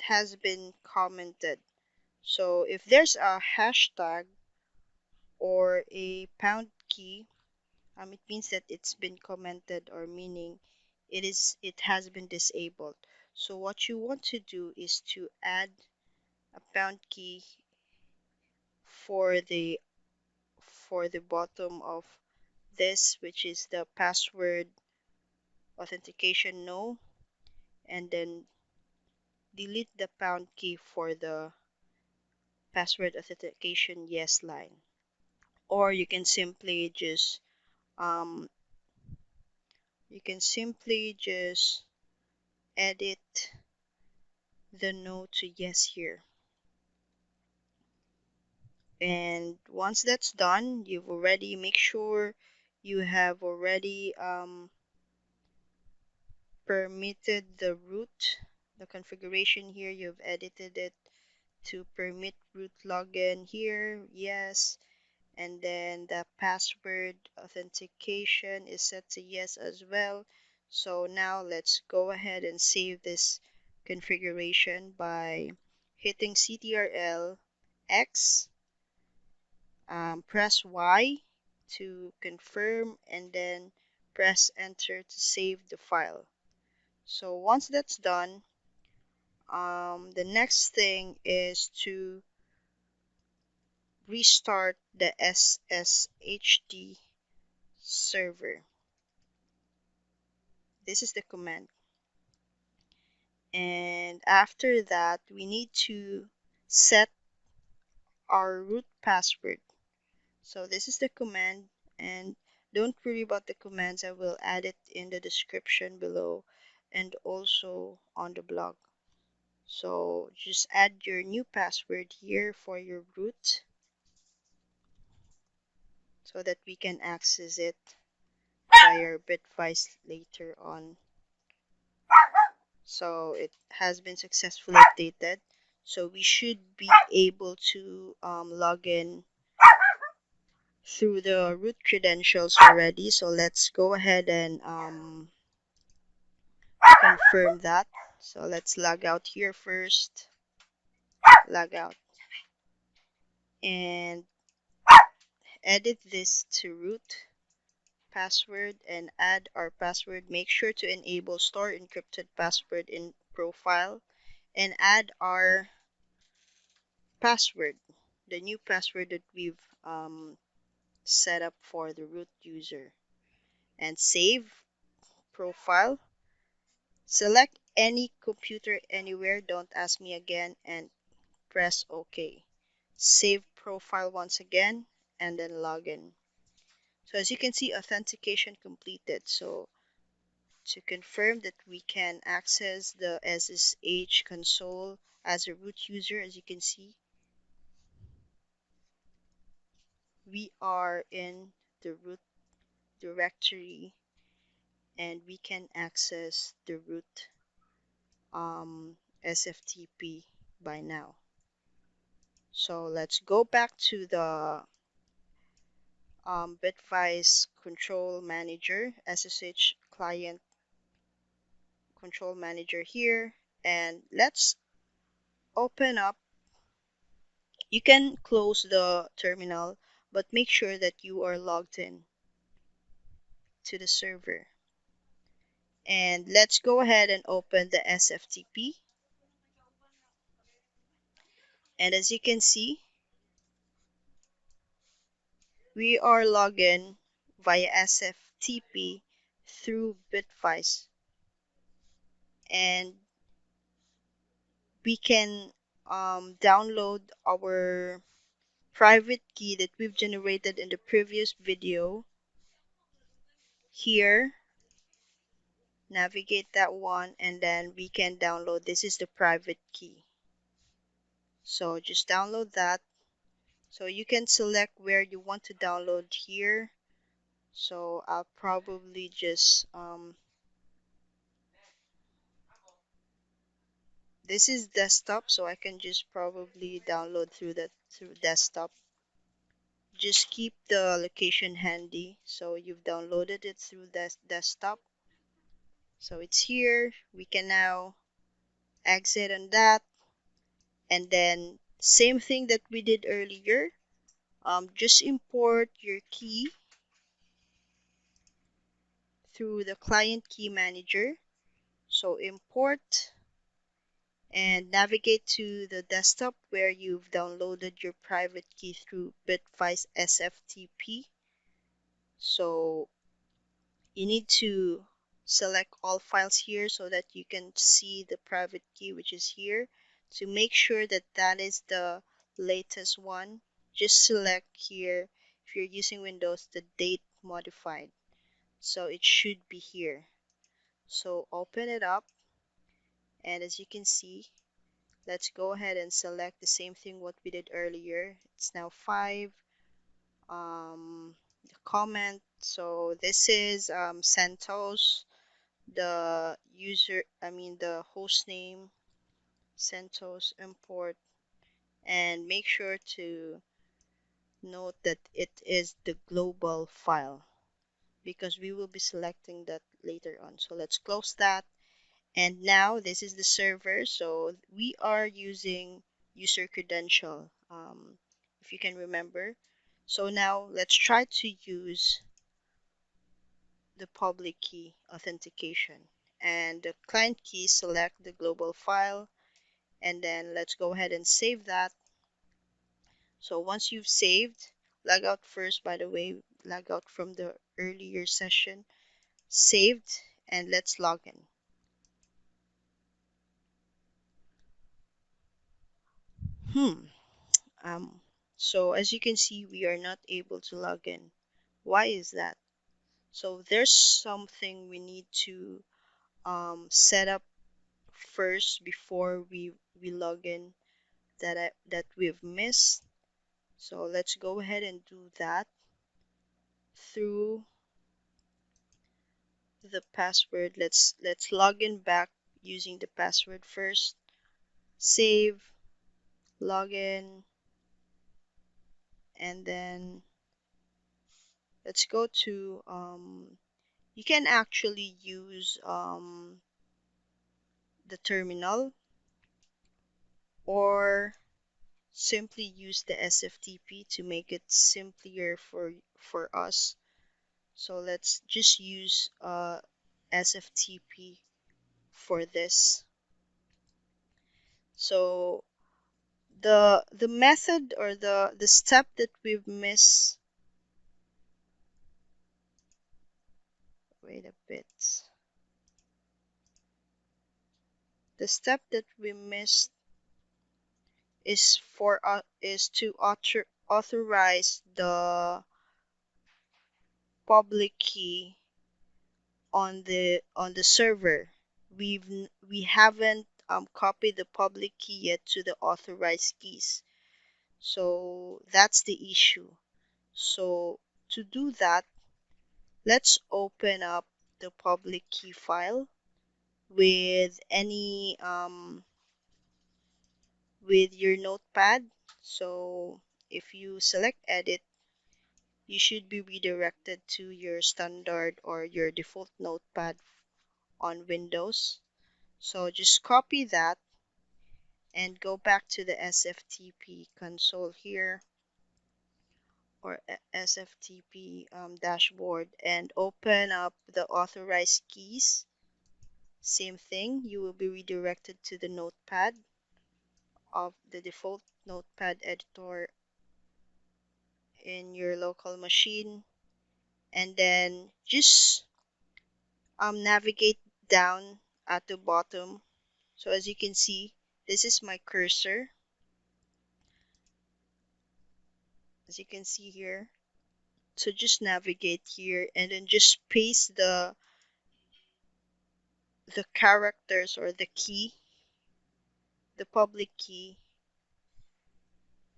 has been commented. So if there's a hashtag or a pound key, it means that it's been commented, or meaning it has been disabled. So what you want to do is to add a pound key for the bottom of this, which is the password authentication no, and then delete the pound key for the password authentication yes line. Or um you can simply just edit the no to yes here. And once that's done, you've already make sure you have already permitted the root, the configuration here. You've edited it to permit root login here, yes, and then the password authentication is set to yes as well. So now let's go ahead and save this configuration by hitting CTRL X, press Y to confirm, and then press enter to save the file. So once that's done, the next thing is to restart the SSHD server. This is the command. And after that, we need to set our root password. So this is the command, and don't worry about the commands. I will add it in the description below and also on the blog. So just add your new password here for your root so that we can access it via Bitwise later on. So it has been successfully updated. So we should be able to log in through the root credentials already. So let's go ahead and confirm that. So let's log out here first. Log out and edit this to root password and add our password. Make sure to enable store encrypted password in profile and add our password, the new password that we've set up for the root user, and save profile. Select any computer anywhere, don't ask me again, and press OK. Save profile once again and then login. So as you can see, authentication completed. So to confirm that we can access the SSH console as a root user, as you can see, we are in the root directory and we can access the root SFTP by now. So let's go back to the Bitwise Control Manager, SSH Client Control Manager here, and let's open up. You can close the terminal, but make sure that you are logged in to the server. And let's go ahead and open the SFTP. And as you can see, we are logged in via SFTP through Bitwise. And we can download our private key that we've generated in the previous video here. Navigate that one, and then we can download. This is the private key. So just download that. So you can select where you want to download here. So I'll probably just this is desktop, so I can just probably download through desktop. Just keep the location handy. So you've downloaded it through desktop. So it's here. We can now exit on that, and then same thing that we did earlier. Just import your key through the client key manager. So import and navigate to the desktop where you've downloaded your private key through Bitwise SFTP. So you need to select all files here so that you can see the private key, which is here. To make sure that that is the latest one, just select here, if you're using Windows, the date modified. So it should be here. So open it up, and as you can see, let's go ahead and select the same thing what we did earlier. It's now 5. The comment. So this is Santos, the user, the host name, Santos import, and make sure to note that it is the global file because we will be selecting that later on. So let's close that. And now this is the server. So we are using user credential, if you can remember. So now let's try to use the public key authentication. And the client key, select the global file, and then let's go ahead and save that. So once you've saved, log out first, by the way, log out from the earlier session, saved, and let's log in. Hmm. Um, so as you can see, we are not able to log in. Why is that? So there's something we need to set up first before we log in that we've missed. So let's go ahead and do that through the password. Let's log in back using the password first. Save, login, and then let's go to you can actually use the terminal or simply use the SFTP to make it simpler for us. So let's just use SFTP for this. So the method or the step that we've missed, wait a bit. The step that we missed is to authorize the public key on the server. We haven't copied the public key yet to the authorized keys. So that's the issue. So to do that, let's open up the public key file with any with your notepad. So if you select edit, you should be redirected to your standard or your default notepad on Windows. So just copy that and go back to the SFTP console here, or SFTP dashboard, and open up the authorized keys. Same thing, you will be redirected to the notepad of the default notepad editor in your local machine, and then just navigate down at the bottom. So as you can see, this is my cursor, as you can see here. So just navigate here and then just paste the characters or the key, the public key,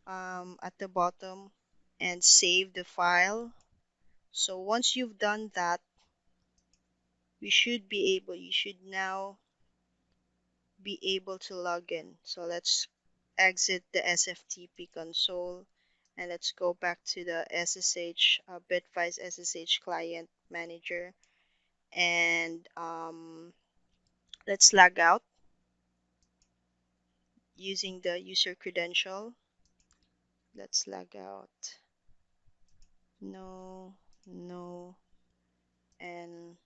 at the bottom, and save the file. So once you've done that, you should now be able to log in. So let's exit the SFTP console and let's go back to the SSH, Bitwise SSH client manager, and let's log out using the user credential. Let's log out. No, no, and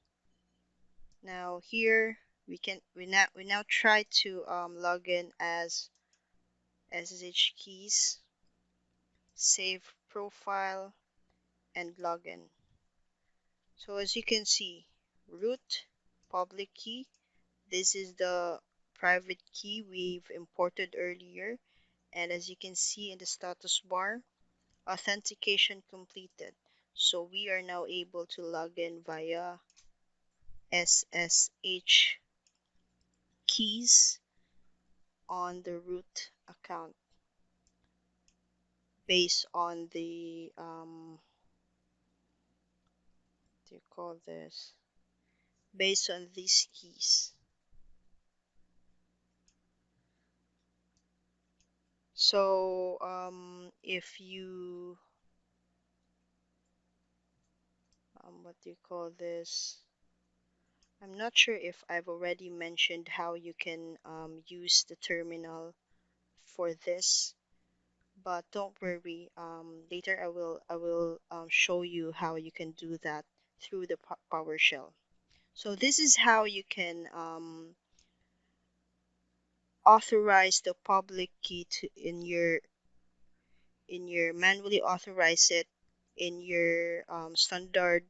now here we now try to log in as SSH keys, save profile, and login. So as you can see, root, public key, this is the private key we've imported earlier. And as you can see in the status bar, authentication completed. So we are now able to log in via SSH keys on the root account based on the what do you call this? Based on these keys. So if you what do you call this? I'm not sure if I've already mentioned how you can use the terminal for this, but don't worry. Later I will show you how you can do that through the PowerShell. So this is how you can authorize the public key to in your manually authorize it in your standard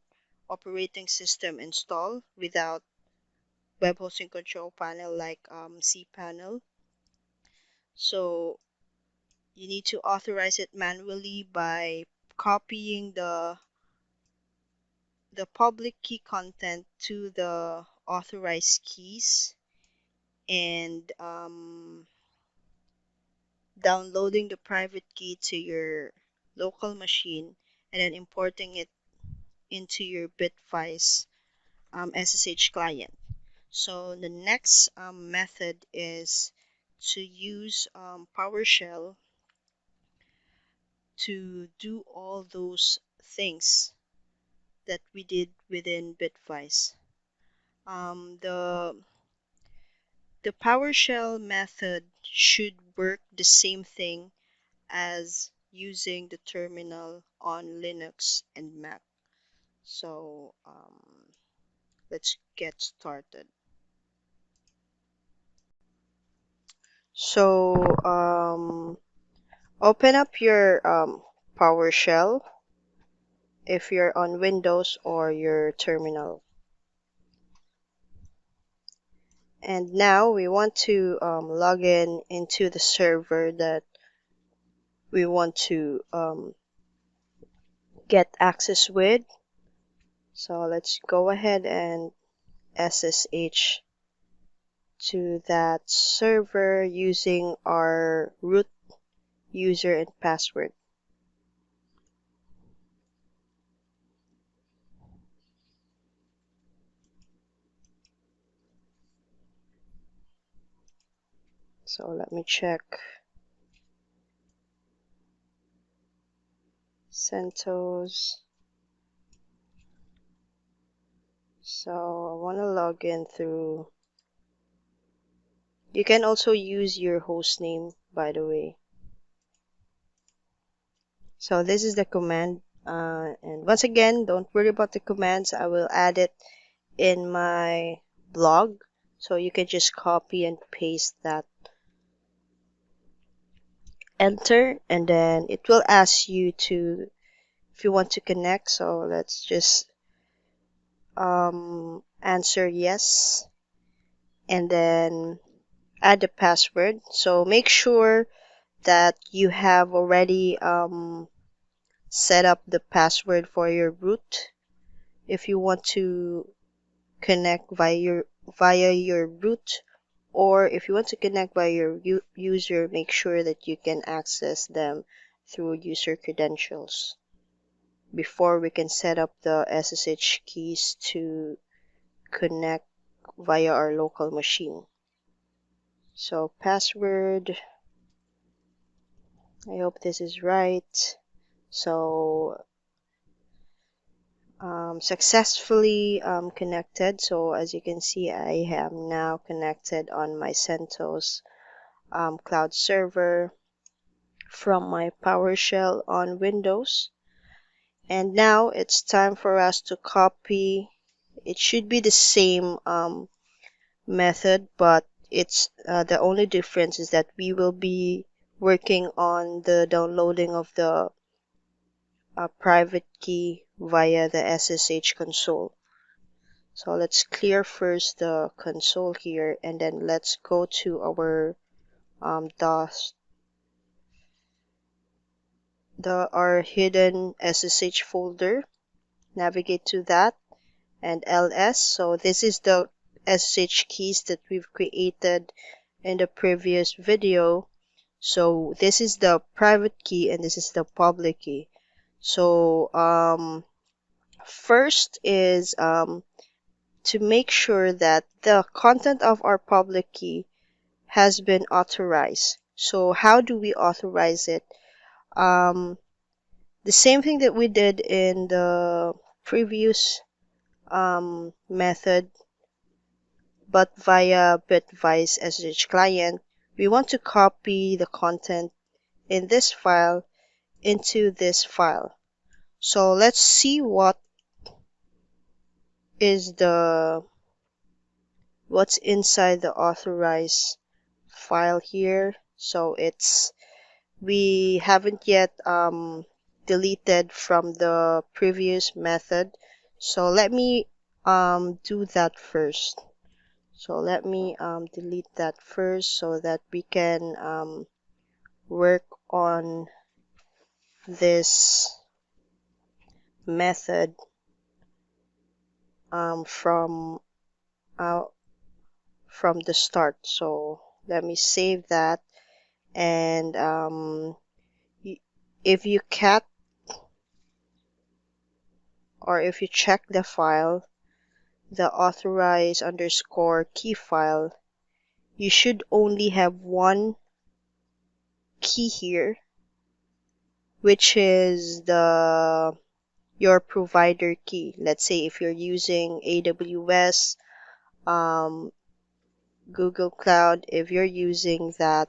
operating system install without web hosting control panel like cPanel. So you need to authorize it manually by copying the public key content to the authorized keys, and downloading the private key to your local machine, and then importing it into your Bitwise SSH client. So the next method is to use PowerShell to do all those things that we did within Bitwise. The PowerShell method should work the same thing as using the terminal on Linux and Mac. So let's get started. So open up your PowerShell if you're on Windows or your terminal. And now we want to log in into the server that we want to get access with. So let's go ahead and SSH to that server using our root user and password. So let me check. CentOS. So I want to log in through. You can also use your host name, by the way. So this is the command. And once again, don't worry about the commands. I will add it in my blog. So you can just copy and paste that. Enter, and then it will ask you to, if you want to connect. So let's just answer yes, and then add the password. So make sure that you have already set up the password for your root. If you want to connect via your root, or if you want to connect by your user, make sure that you can access them through user credentials before we can set up the SSH keys to connect via our local machine. So password, I hope this is right. So successfully connected. So as you can see, I am now connected on my CentOS cloud server from my PowerShell on Windows. And now it's time for us to copy. It should be the same method, but it's the only difference is that we will be working on the downloading of the private key via the SSH console. So let's clear first the console here, and then let's go to our DOS, our hidden SSH folder. Navigate to that and ls. So this is the SSH keys that we've created in the previous video. So this is the private key and this is the public key. So first is to make sure that the content of our public key has been authorized. So how do we authorize it? The same thing that we did in the previous method, but via Bitwise SSH client. We want to copy the content in this file into this file. So let's see what is what's inside the authorized file here. So we haven't yet deleted from the previous method. So let me do that first. So let me delete that first so that we can work on this method from the start. So let me save that, and if you cat or if you check the file, the authorize underscore key file, you should only have one key here, which is your provider key. Let's say if you're using AWS, Google Cloud, if you're using that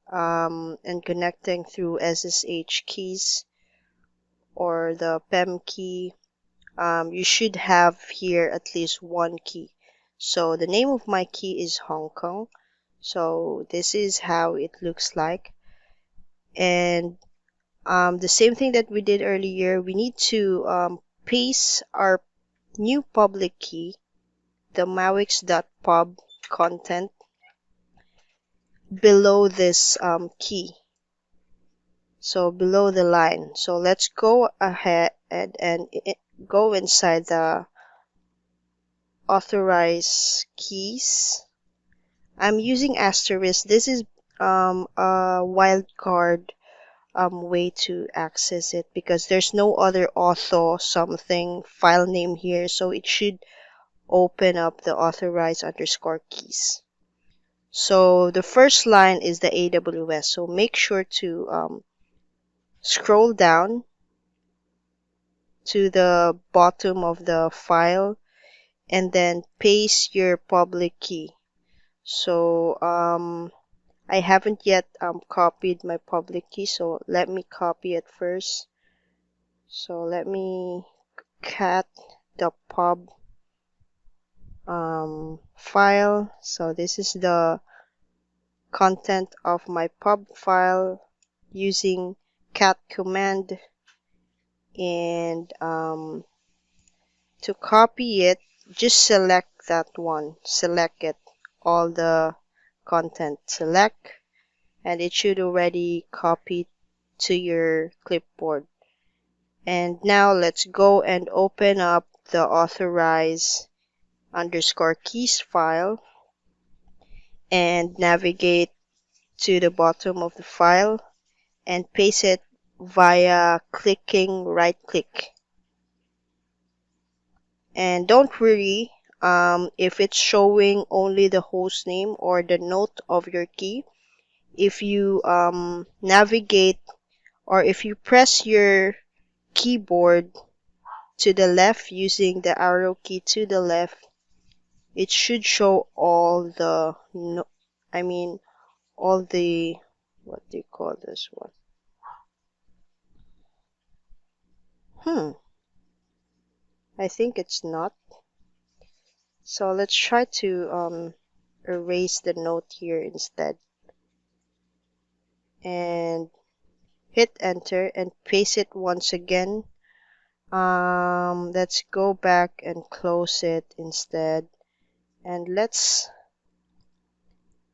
and connecting through SSH keys or the PEM key, you should have here at least one key. So the name of my key is Hong Kong. So this is how it looks like. And the same thing that we did earlier, we need to paste our new public key, the mawix.pub content, below this key. So below the line. So let's go ahead and go inside the authorized keys. I'm using asterisk. This is a wildcard way to access it because there's no other author something file name here, so it should open up the authorized underscore keys. So the first line is the AWS, so make sure to scroll down to the bottom of the file and then paste your public key. So I haven't yet copied my public key, so let me copy it first. So let me cat the pub file. So this is the content of my pub file using cat command, and to copy it, just select that one, select it, all the content, select, and it should already copy to your clipboard. And now let's go and open up the authorize underscore keys file and navigate to the bottom of the file and paste it via clicking right click. And don't worry if it's showing only the host name or the note of your key. If you navigate, or if you press your keyboard to the left using the arrow key to the left, it should show all the no, I mean all the, what do you call this one? I think it's not. So let's try to erase the note here instead and hit enter and paste it once again. Let's go back and close it instead, and let's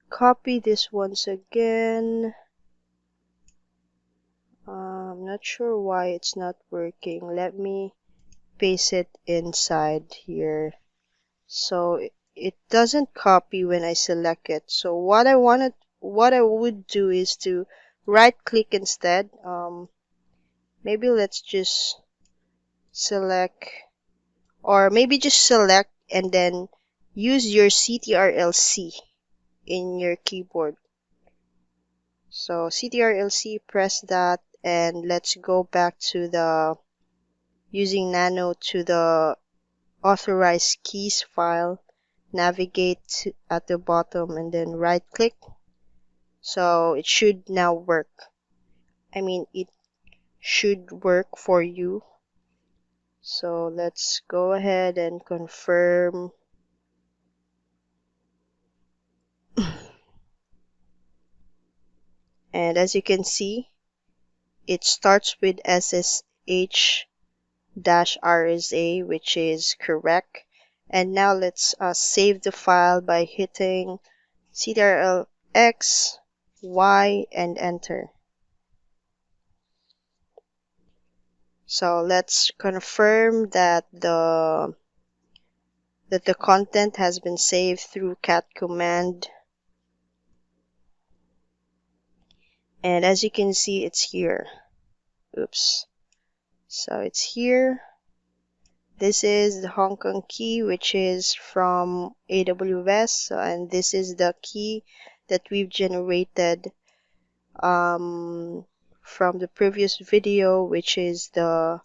copy this once again. I'm not sure why it's not working. Let me paste it inside here. So it doesn't copy when I select it. So what I would do is to right click instead. Maybe let's just select, or maybe just select and then use your CTRL-C in your keyboard. So CTRL-C, press that, and let's go back to the using nano to the authorized keys file, navigate at the bottom and then right click. So it should now work. I mean, it should work for you. So let's go ahead and confirm. And as you can see, it starts with SSH-RSA, which is correct. And now let's save the file by hitting Ctrl X, Y, and enter. So let's confirm that the content has been saved through cat command. And as you can see, it's here. Oops. So it's here. This is the Hong Kong key, which is from AWS, and this is the key that we've generated from the previous video, which is the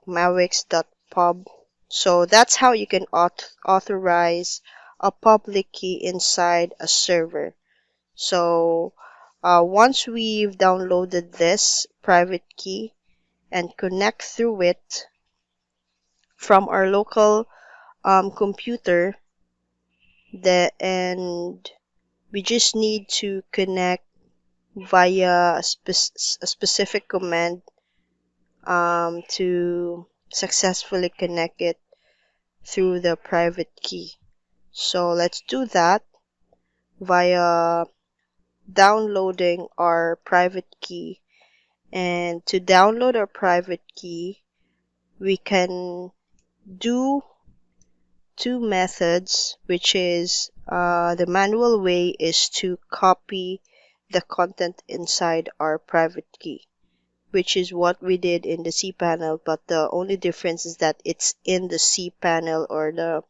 mawix.pub. So that's how you can authorize a public key inside a server. So once we've downloaded this private key and connect through it from our local computer, and we just need to connect via a specific command to successfully connect it through the private key. So let's do that via downloading our private key. And to download our private key, we can do two methods, which is the manual way is to copy the content inside our private key, which is what we did in the cPanel, but the only difference is that it's in the cPanel or the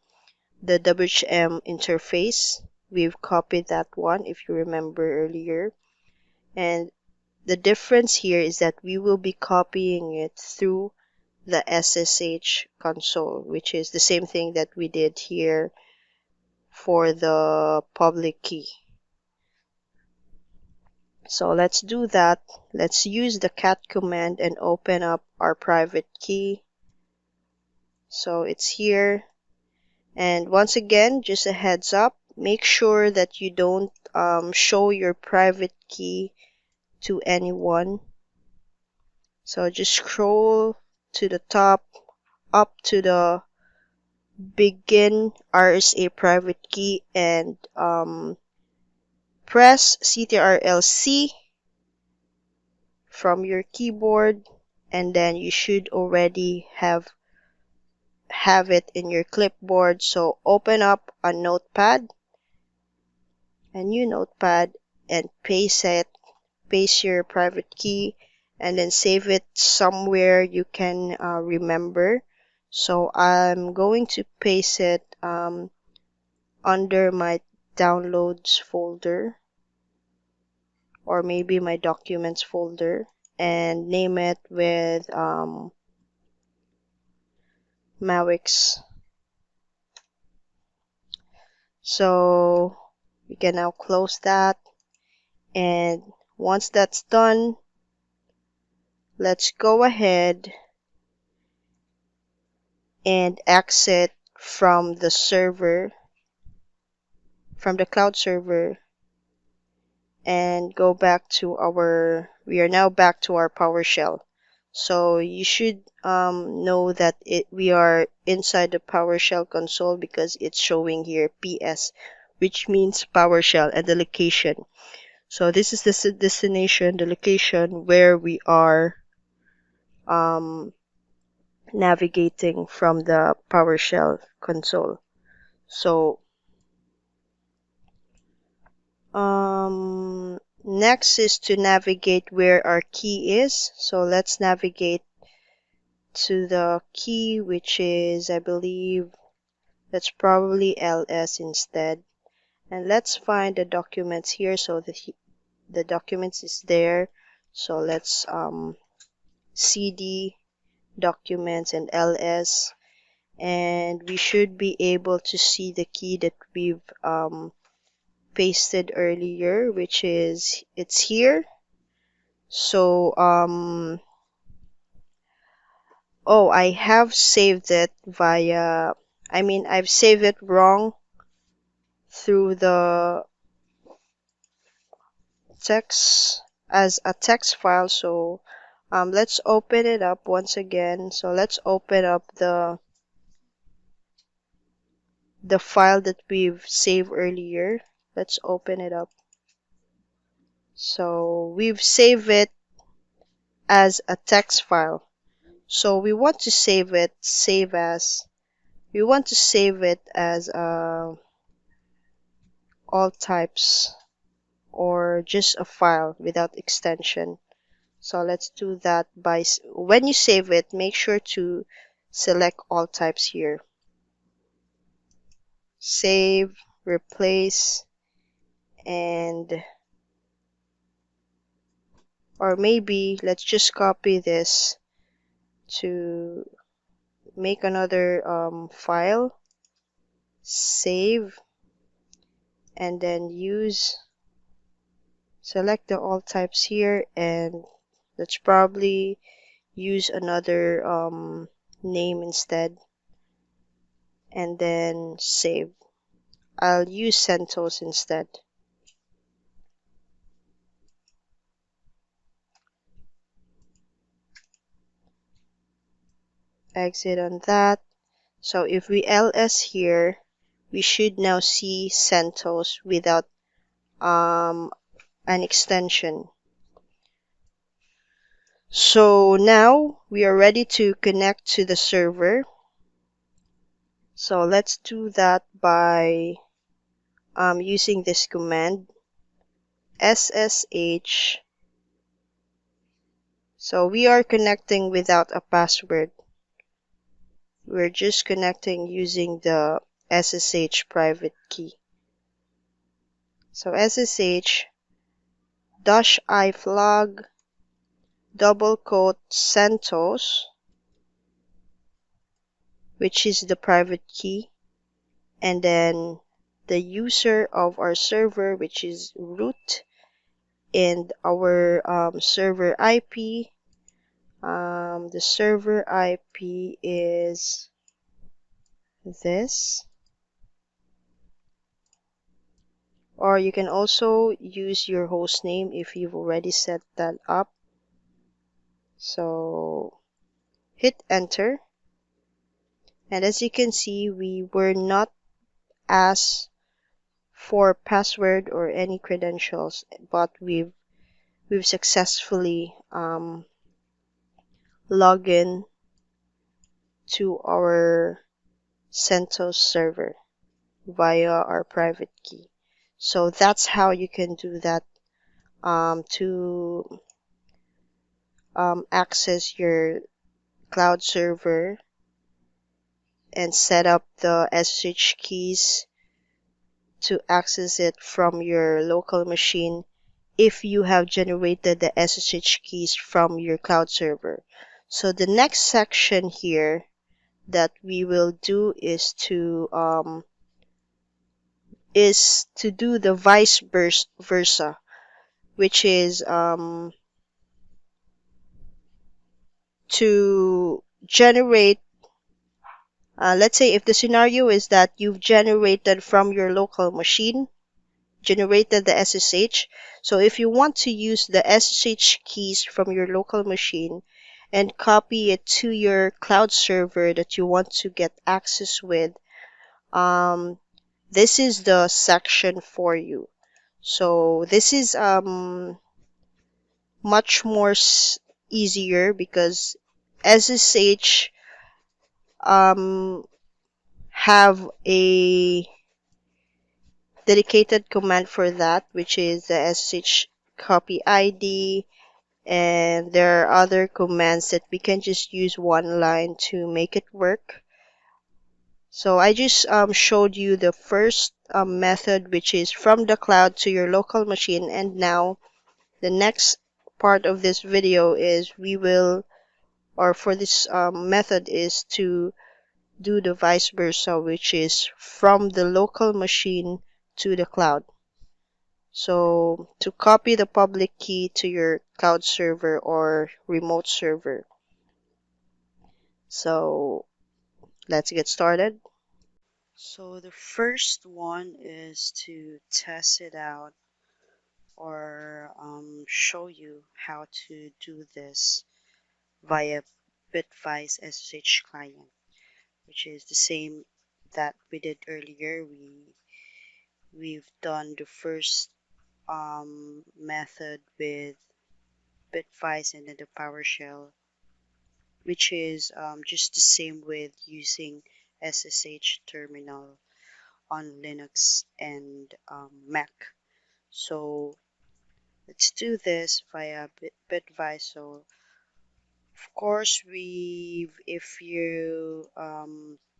WHM interface. We've copied that one if you remember earlier. And The difference here is that we will be copying it through the SSH console, which is the same thing that we did here for the public key. So let's do that. Let's use the cat command and open up our private key. So it's here. And once again, just a heads up, make sure that you don't show your private key to anyone. So just scroll to the top, up to the begin RSA private key, and press Ctrl+C from your keyboard, and then you should already have it in your clipboard. So open up a notepad, a new notepad, and paste your private key, and then save it somewhere you can remember. So I'm going to paste it under my downloads folder, or maybe my documents folder, and name it with Mawix. So we can now close that, and once that's done, let's go ahead and exit from the server, from the cloud server, and go back to we are now back to our PowerShell. So you should know that we are inside the PowerShell console because it's showing here PS, which means PowerShell, and the location. So this is the destination, the location where we are navigating from the PowerShell console. So next is to navigate where our key is. So let's navigate to the key, which is, I believe, that's probably LS instead. And let's find the documents here. So the documents is there. So let's CD documents and LS, and we should be able to see the key that we've pasted earlier, which is, it's here. So oh, I have saved it via, I've saved it wrong through the text as a text file. So let's open it up once again. So let's open up the file that we've saved earlier. Let's open it up. So we've saved it as a text file. So we want to save it as all types, or just a file without extension. So let's do that by, when you save it, make sure to select all types here. Save, replace, and or maybe let's just copy this to make another file, save, and then select the all types here, and let's probably use another name instead, and then save. I'll use CentOS instead. Exit on that. So if we ls here, we should now see CentOS without an extension. So now we are ready to connect to the server. So let's do that by using this command, SSH. So we are connecting without a password. We're just connecting using the SSH private key. So SSH -iflog double quote CentOS, which is the private key, and then the user of our server, which is root, and our server IP. The server IP is this, or you can also use your host name if you've already set that up. So hit enter, and as you can see, we were not asked for password or any credentials, but we've successfully logged in to our CentOS server via our private key. So that's how you can do that to access your cloud server and set up the SSH keys to access it from your local machine if you have generated the SSH keys from your cloud server. So the next section here that we will do is to do the vice versa, which is to generate. Let's say if the scenario is that you've generated from your local machine, generated the SSH. So if you want to use the SSH keys from your local machine and copy it to your cloud server that you want to get access with, this is the section for you. So this is much more easier because SSH have a dedicated command for that, which is the SSH copy ID, and there are other commands that we can just use one line to make it work. So I just showed you the first method, which is from the cloud to your local machine, and now the next part of this video is or for this method is to do the vice versa, which is from the local machine to the cloud. So to copy the public key to your cloud server or remote server. So let's get started. So the first one is to test it out or show you how to do this via Bitwise SSH client, which is the same that we did earlier. We've done the first method with Bitwise and then the PowerShell, which is just the same with using SSH terminal on Linux and Mac. So let's do this via Bitwise. So of course, if you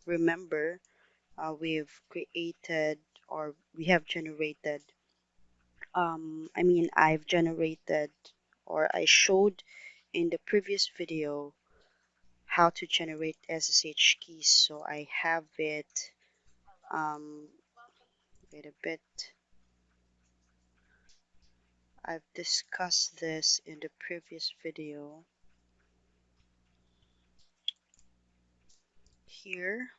remember, we've created or we have generated. I've generated or I showed in the previous video how to generate SSH keys. So I have it. Wait a bit. I've discussed this in the previous video. Here,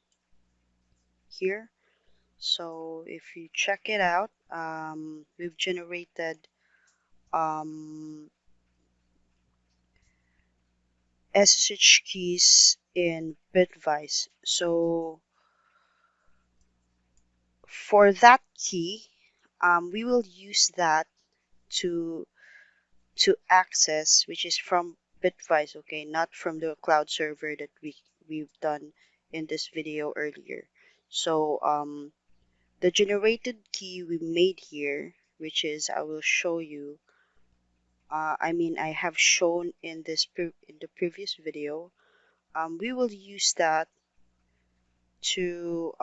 here. So if you check it out, we've generated SSH keys in Bitwise. So for that key, we will use that to access, which is from Bitwise, okay, not from the cloud server that we've done in this video earlier. So the generated key we made here, which is I will show you. I have shown in in the previous video. We will use that to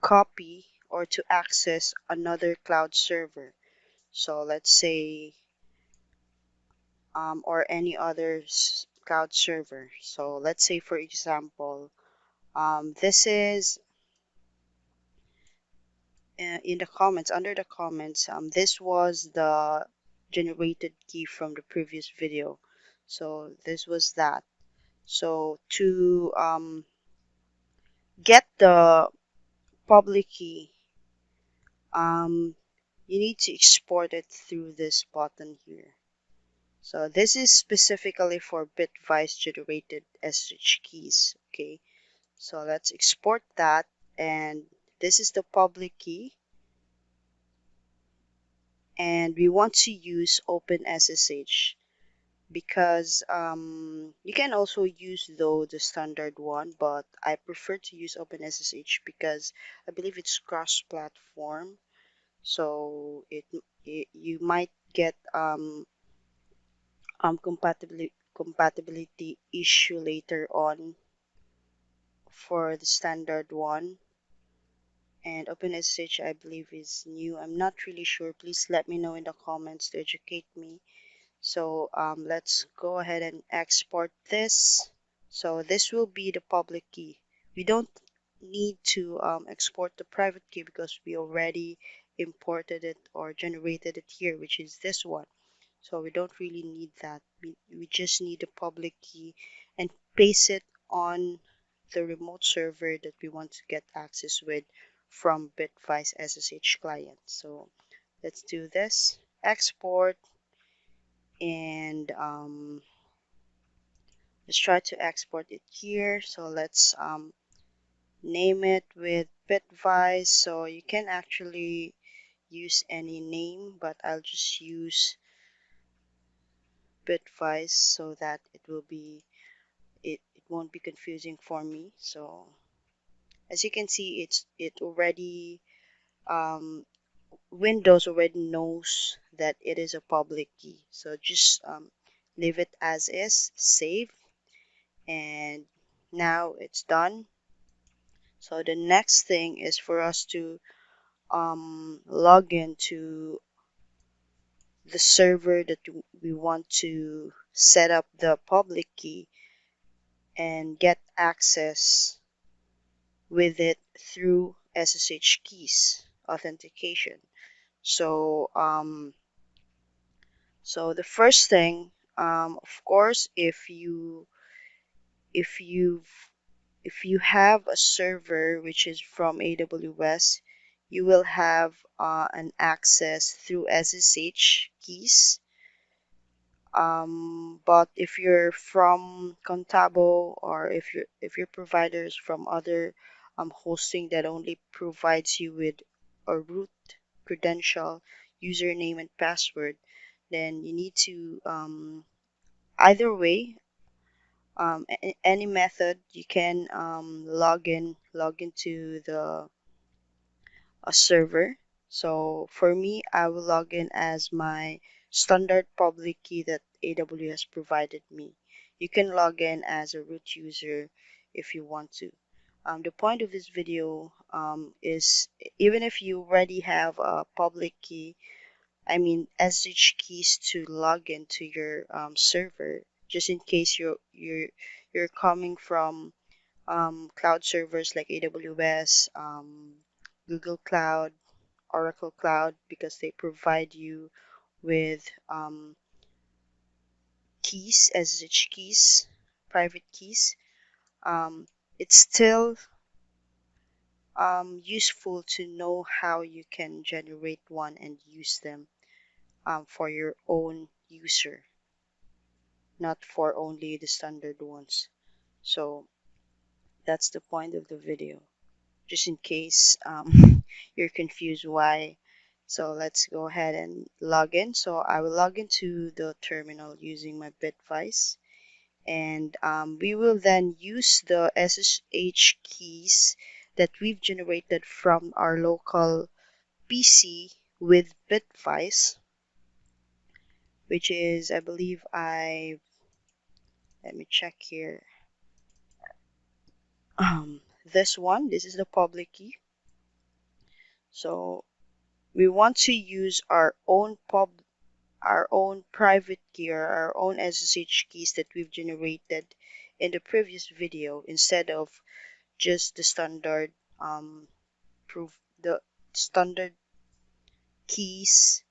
copy or to access another cloud server. So let's say or any other cloud server. So let's say, for example, this is in the comments, under the comments, this was the generated key from the previous video. So this was that. So to get the public key, um, you need to export it through this button here. So this is specifically for Bitwise generated SSH keys. Okay, so let's export that, and this is the public key, and we want to use OpenSSH because you can also use though the standard one, but I prefer to use OpenSSH because I believe it's cross-platform, so it you might get compatibility issue later on for the standard one. And OpenSSH, I believe, is new. I'm not really sure. Please let me know in the comments to educate me. So let's go ahead and export this. So this will be the public key. We don't need to export the private key because we already imported it or generated it here, which is this one. So we don't really need that. We just need the public key and paste it on the remote server that we want to get access with from Bitwise SSH client. So let's do this. Export, and let's try to export it here. So let's name it with Bitwise. So you can actually use any name, but I'll just use Bitwise so that it won't be confusing for me. So as you can see, it already um, Windows already knows that it is a public key. So just leave it as is, save, and now it's done. So the next thing is for us to log into the server that we want to set up the public key and get access with it through SSH keys authentication. So so the first thing, of course, if you if you have a server which is from AWS, you will have an access through SSH keys. But if you're from Contabo, or if your provider is from other hosting that only provides you with a root credential, username, and password, then you need to either way, any method you can log into the a server. So for me, I will log in as my standard public key that AWS provided me. You can log in as a root user if you want to. The point of this video is, even if you already have a public key, I mean SSH keys to log into your server, just in case you're coming from cloud servers like AWS, Google Cloud, Oracle Cloud, because they provide you with keys, SSH keys, private keys. It's still useful to know how you can generate one and use them for your own user, not for only the standard ones. So that's the point of the video, just in case you're confused why. So let's go ahead and log in. So I will log into the terminal using my Bitwise, and we will then use the SSH keys that we've generated from our local PC with Bitwise, which is, I believe, let me check here. This one, this is the public key. So we want to use our own our own private key or our own SSH keys that we've generated in the previous video instead of just the standard proof the standard keys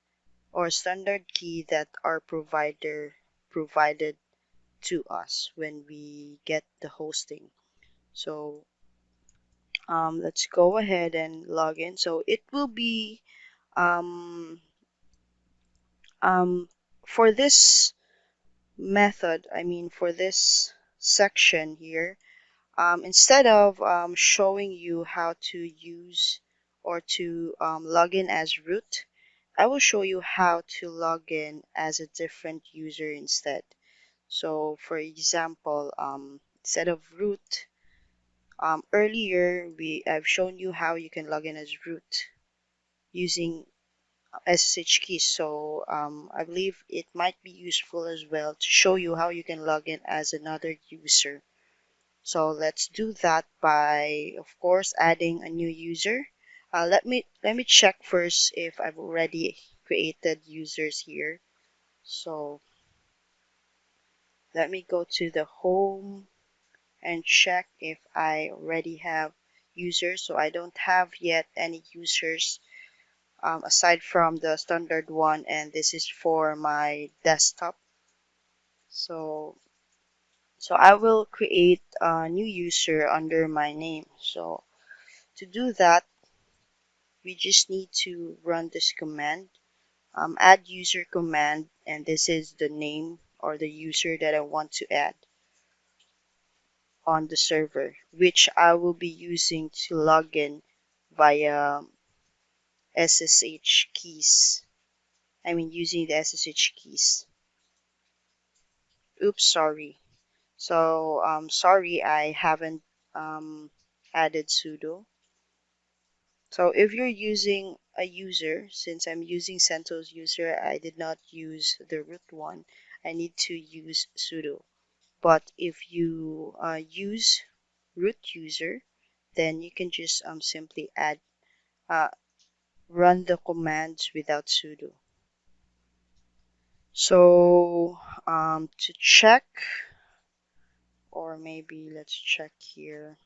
or standard key that our provider provided to us when we get the hosting. So let's go ahead and log in. So it will be um, um, for this method, I mean for this section here, instead of showing you how to use or to log in as root, I will show you how to log in as a different user instead. So for example, instead of root, earlier I've shown you how you can log in as root using SSH keys. So I believe it might be useful as well to show you how you can log in as another user. So let's do that by, of course, adding a new user. Let me check first if I've already created users here. So let me go to the home and check if I already have users. So I don't have yet any users aside from the standard one, and this is for my desktop. So I will create a new user under my name. So to do that, we just need to run this command, add user command, and this is the name or the user that I want to add on the server, which I will be using to log in via SSH keys. I mean using the SSH keys. Oops, sorry. So sorry, I haven't um, added sudo. So if you're using a user, since I'm using CentOS user, I did not use the root one. I need to use sudo. But if you use root user, then you can just simply add uh, run the commands without sudo. So to check, or maybe let's check here.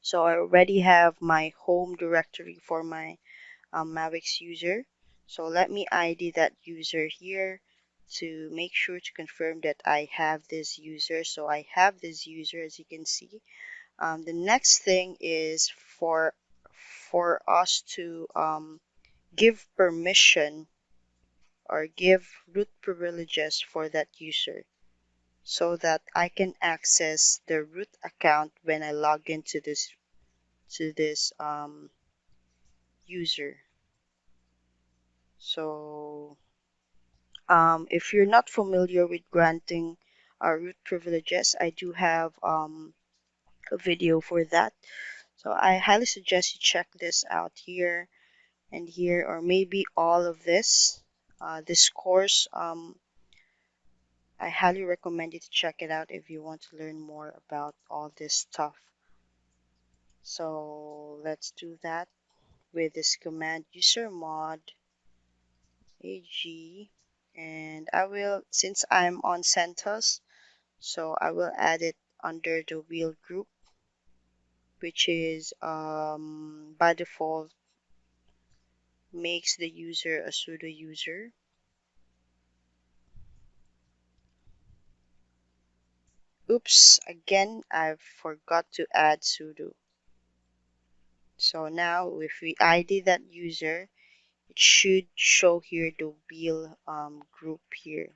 So I already have my home directory for my Mavix user. So let me ID that user here to make sure to confirm that I have this user. So I have this user, as you can see. The next thing is for us to give permission or give root privileges for that user so that I can access the root account when I log into this user. So if you're not familiar with granting root privileges, I do have a video for that. So I highly suggest you check this out here and here, or maybe all of this. This course, I highly recommend you to check it out if you want to learn more about all this stuff. So let's do that with this command usermod ag, and I will, since I'm on CentOS, so I will add it under the wheel group, which is by default makes the user a pseudo user. Oops, again, I forgot to add sudo. So now if we ID that user, it should show here the wheel group here,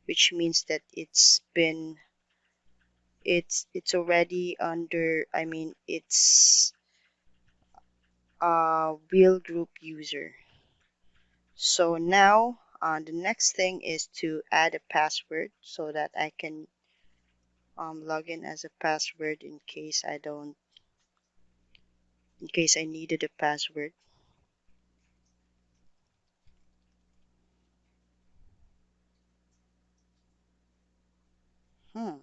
which means that it's already under, I mean it's a wheel group user. So now the next thing is to add a password so that I can log in as a password in case I needed a password. Hmm.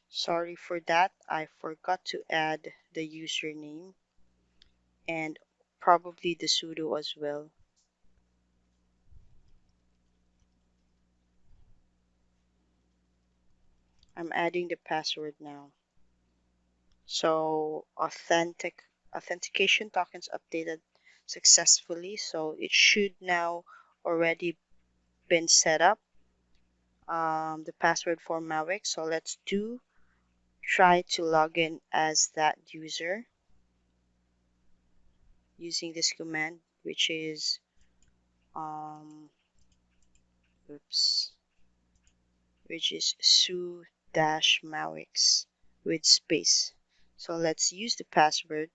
Sorry for that. I forgot to add the username and probably the sudo as well. I'm adding the password now. So authentication tokens updated successfully. So it should now already been set up. The password for Mavic. So let's try to log in as that user using this command, which is oops, which is su-mavix with space. So let's use the password.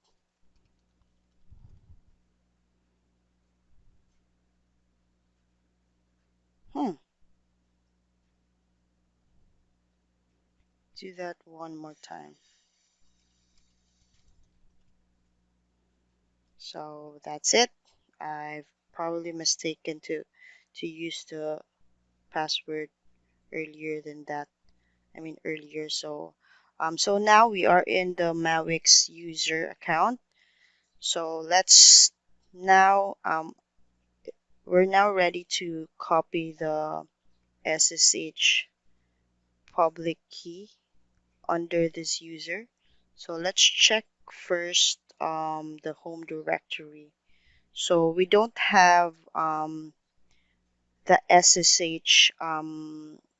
Hmm, do that one more time. So that's it. I've probably mistaken to use the password earlier than that. I mean earlier. So now we are in the Mavix user account. So let's now we're now ready to copy the SSH public key under this user. So let's check first the home directory. So we don't have the SSH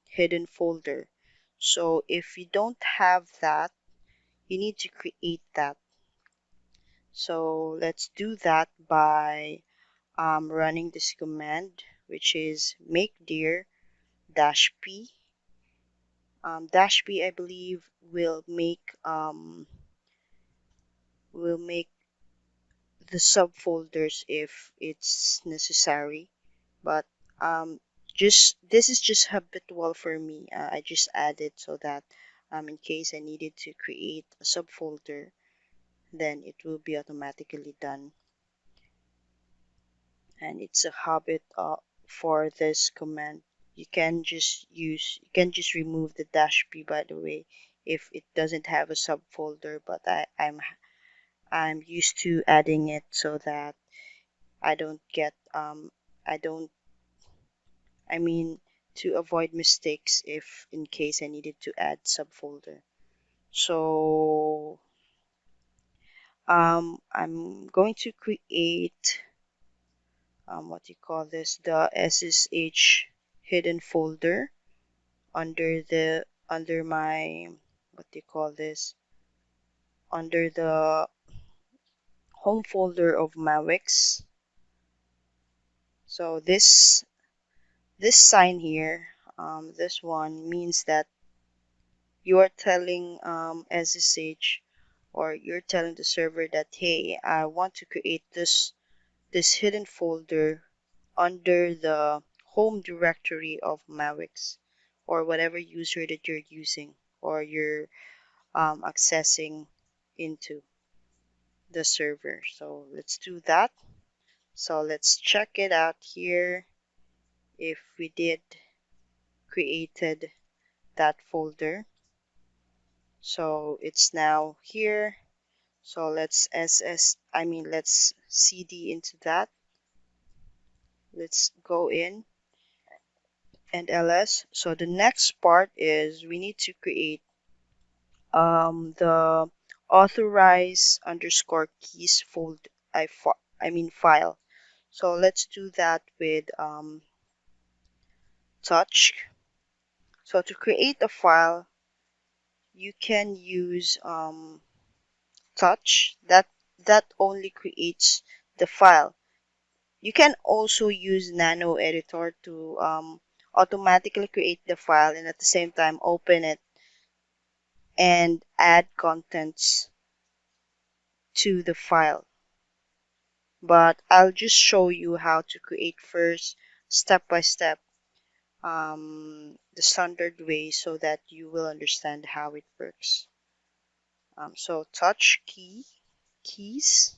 hidden folder. So if you don't have that, you need to create that. So let's do that by running this command, which is make dir -p. -p, I believe, will make the subfolders if it's necessary. But just this is just habitual for me. I just added so that in case I needed to create a subfolder, then it will be automatically done. And it's a habit for this command. You can just remove the -p, by the way, if it doesn't have a subfolder, but I'm used to adding it so that I don't get I don't I mean to avoid mistakes if in case I needed to add subfolder. So I'm going to create what do you call this, the SSH hidden folder under my what do you call this, under the home folder of Mavix. So this sign here, this one means that you are telling SSH, or you're telling the server that, hey, I want to create this hidden folder under the home directory of Mavix, or whatever user that you're using or you're accessing into the server. So let's do that. So let's check it out here if we did created that folder. So it's now here. So let's cd into that. Let's go in and ls. So the next part is we need to create the authorize underscore keys file. So let's do that with touch. So to create a file, you can use touch. That only creates the file. You can also use nano editor to automatically create the file and at the same time open it and add contents to the file. But I'll just show you how to create first, step by step, the standard way so that you will understand how it works. So touch keys,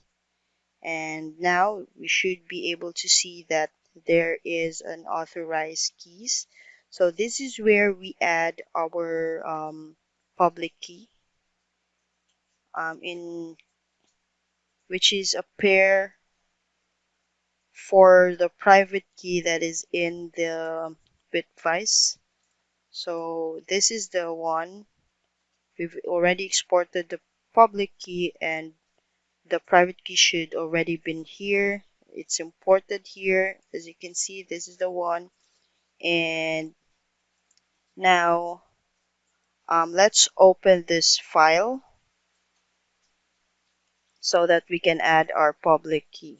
and now we should be able to see that there is an authorized keys. So this is where we add our public key, in which is a pair for the private key that is in the bitwise. So this is the one. We've already exported the public key, and the private key should already been here. It's imported here. As you can see, this is the one. And now let's open this file so that we can add our public key.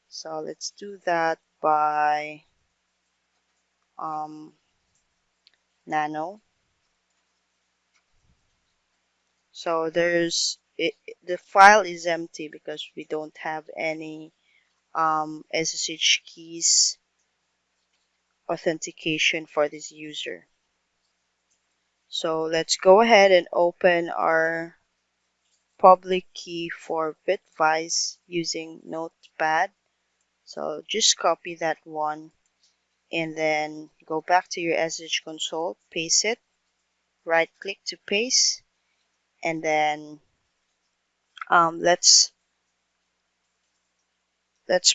So let's do that by um, nano. So the file is empty because we don't have any SSH keys authentication for this user. So let's go ahead and open our public key for Bitwise using Notepad. So just copy that one and then go back to your SSH console, paste it, right click to paste, and then let's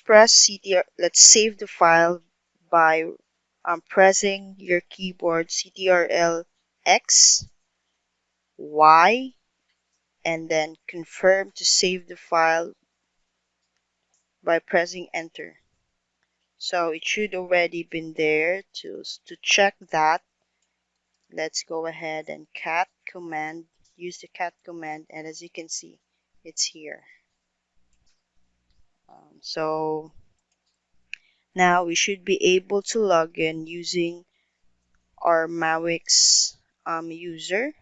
press CTR. Let's save the file by pressing your keyboard CTRL X, Y, and then confirm to save the file by pressing enter. So it should already been there. To check that, let's go ahead and cat command, use the cat command, and as you can see, it's here. So now we should be able to log in using our Mawix user.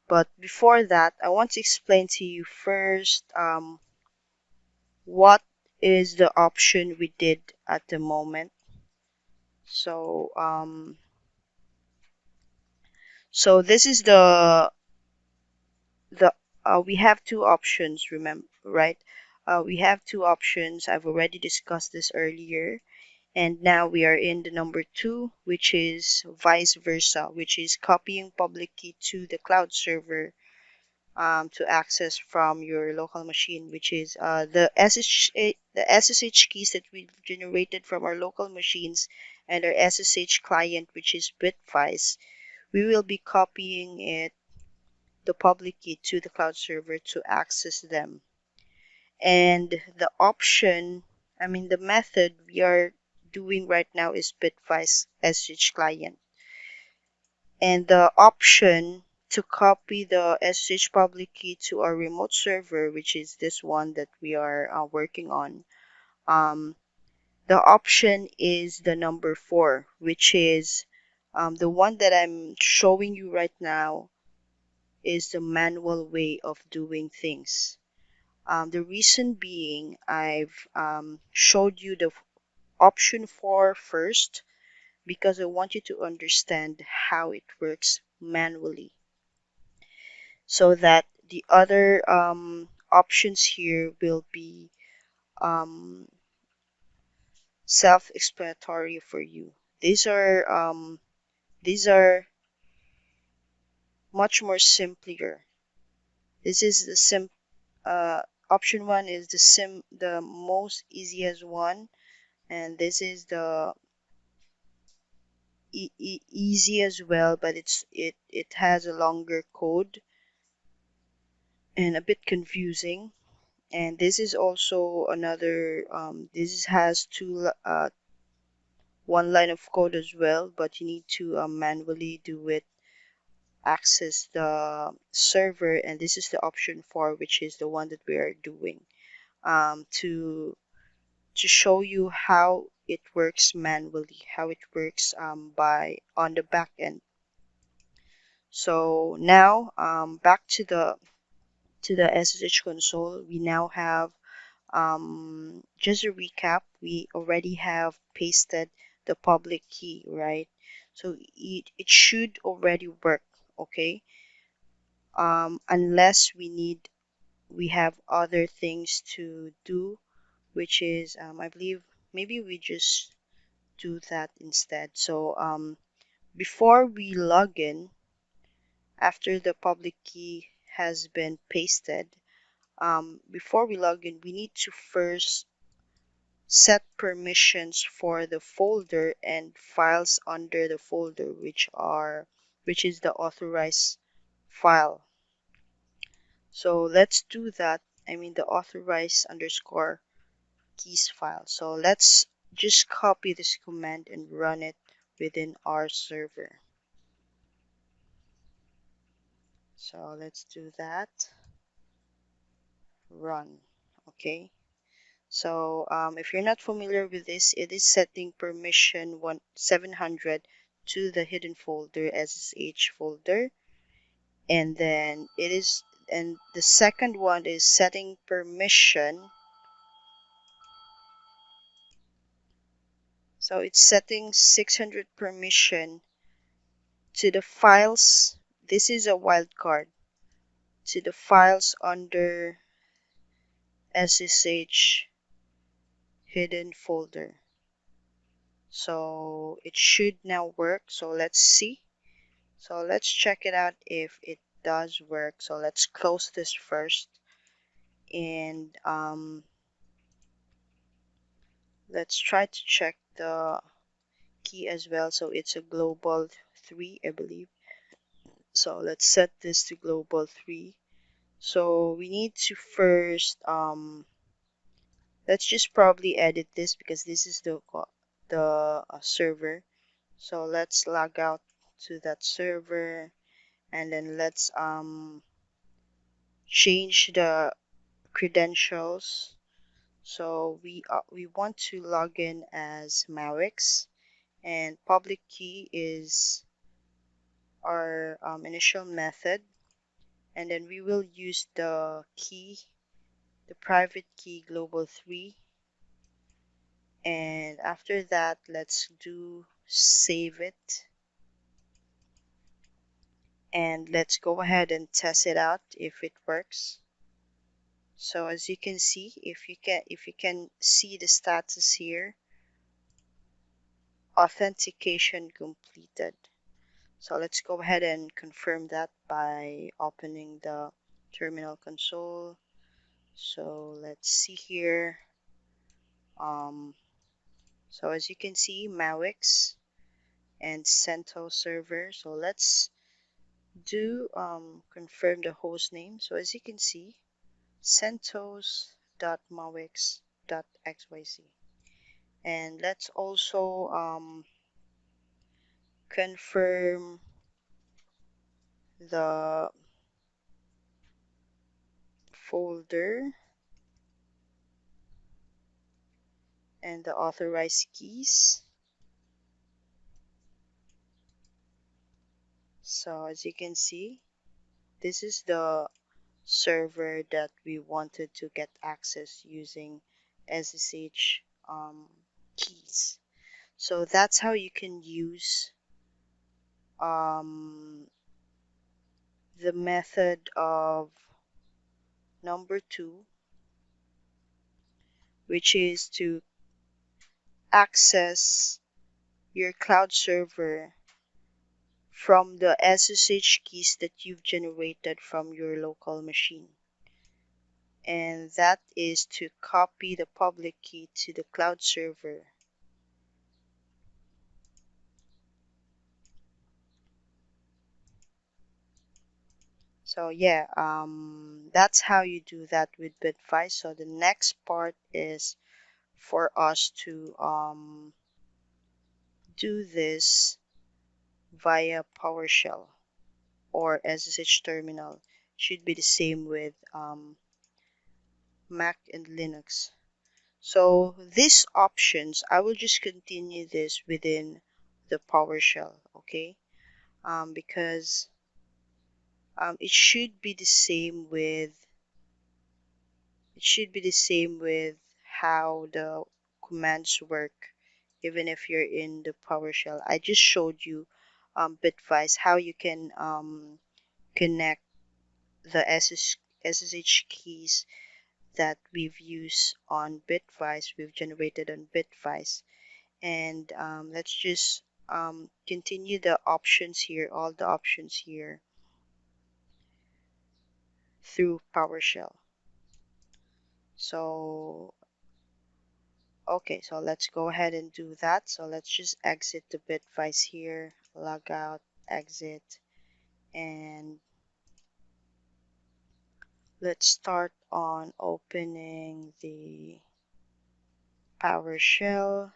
But before that, I want to explain to you first what is the option we did at the moment. So so this is the we have two options, remember, right? We have two options. I've already discussed this earlier, and now we are in the number two, which is vice versa, which is copying public key to the cloud server to access from your local machine, which is the SSH keys that we've generated from our local machines and our SSH client, which is Bitwise. We will be copying it, the public key, to the cloud server to access them. And the option, I mean, the method we are doing right now is Bitwise SSH client. And the option to copy the SSH public key to our remote server, which is this one that we are working on, um, the option is the number 4, which is the one that I'm showing you right now is the manual way of doing things. The reason being, I've showed you the option 4 first because I want you to understand how it works manually, so that the other options here will be um, self-explanatory for you. These are much more simpler. This is the option 1 is the most easiest one, and this is the easy as well, but it has a longer code and a bit confusing. And this is also another this has one line of code as well, but you need to manually do it, access the server, and this is the option 4, which is the one that we are doing to show you how it works manually, how it works by on the back end. So now back to the SSH console. We now have just a recap. We already have pasted the public key, right? So it should already work, okay? Unless we have other things to do, which is I believe maybe we just do that instead. So before we log in, after the public key has been pasted, before we log in, we need to first set permissions for the folder and files under the folder, which is the authorized file. So let's do that. I mean the authorized underscore keys file. So let's just copy this command and run it within our server. So let's do that. Run. Okay. So if you're not familiar with this, it is setting permission 700 to the hidden folder SSH folder, and then the second one is setting permission. So it's setting 600 permission to the files. This is a wildcard to the files under SSH hidden folder. So it should now work. So let's see. So let's check it out if it does work. So let's close this first, and let's try to check the key as well. So it's a global 3, I believe. So let's set this to global 3. So we need to first let's just probably edit this because this is the server. So let's log out to that server, and then let's change the credentials. So we want to log in as Mawix, and public key is our initial method, and then we will use the private key global 3, and after that let's do save it, and let's go ahead and test it out if it works. So as you can see, if you can see the status here, authentication completed. So let's go ahead and confirm that by opening the terminal console. So let's see here. Um, so as you can see, Mawix and CentOS server. So let's do confirm the host name. So as you can see, centos.mawix.xyz. And let's also confirm the folder and the authorized keys. So as you can see, this is the server that we wanted to get access using SSH keys. So that's how you can use the method of number 2, which is to access your cloud server from the SSH keys that you've generated from your local machine. And that is to copy the public key to the cloud server. So yeah, that's how you do that with Bitfice. So the next part is for us to do this via PowerShell or SSH terminal. Should be the same with Mac and Linux. So these options, I will just continue this within the PowerShell, okay? Because it should be the same with how the commands work, even if you're in the PowerShell. I just showed you Bitwise how you can connect the SSH keys that we've used on Bitwise, we've generated on Bitwise. And let's just continue the options here, all the options here through PowerShell. So Okay, so let's go ahead and do that. So let's just exit the Bitvice here, log out, exit, and let's start on opening the PowerShell.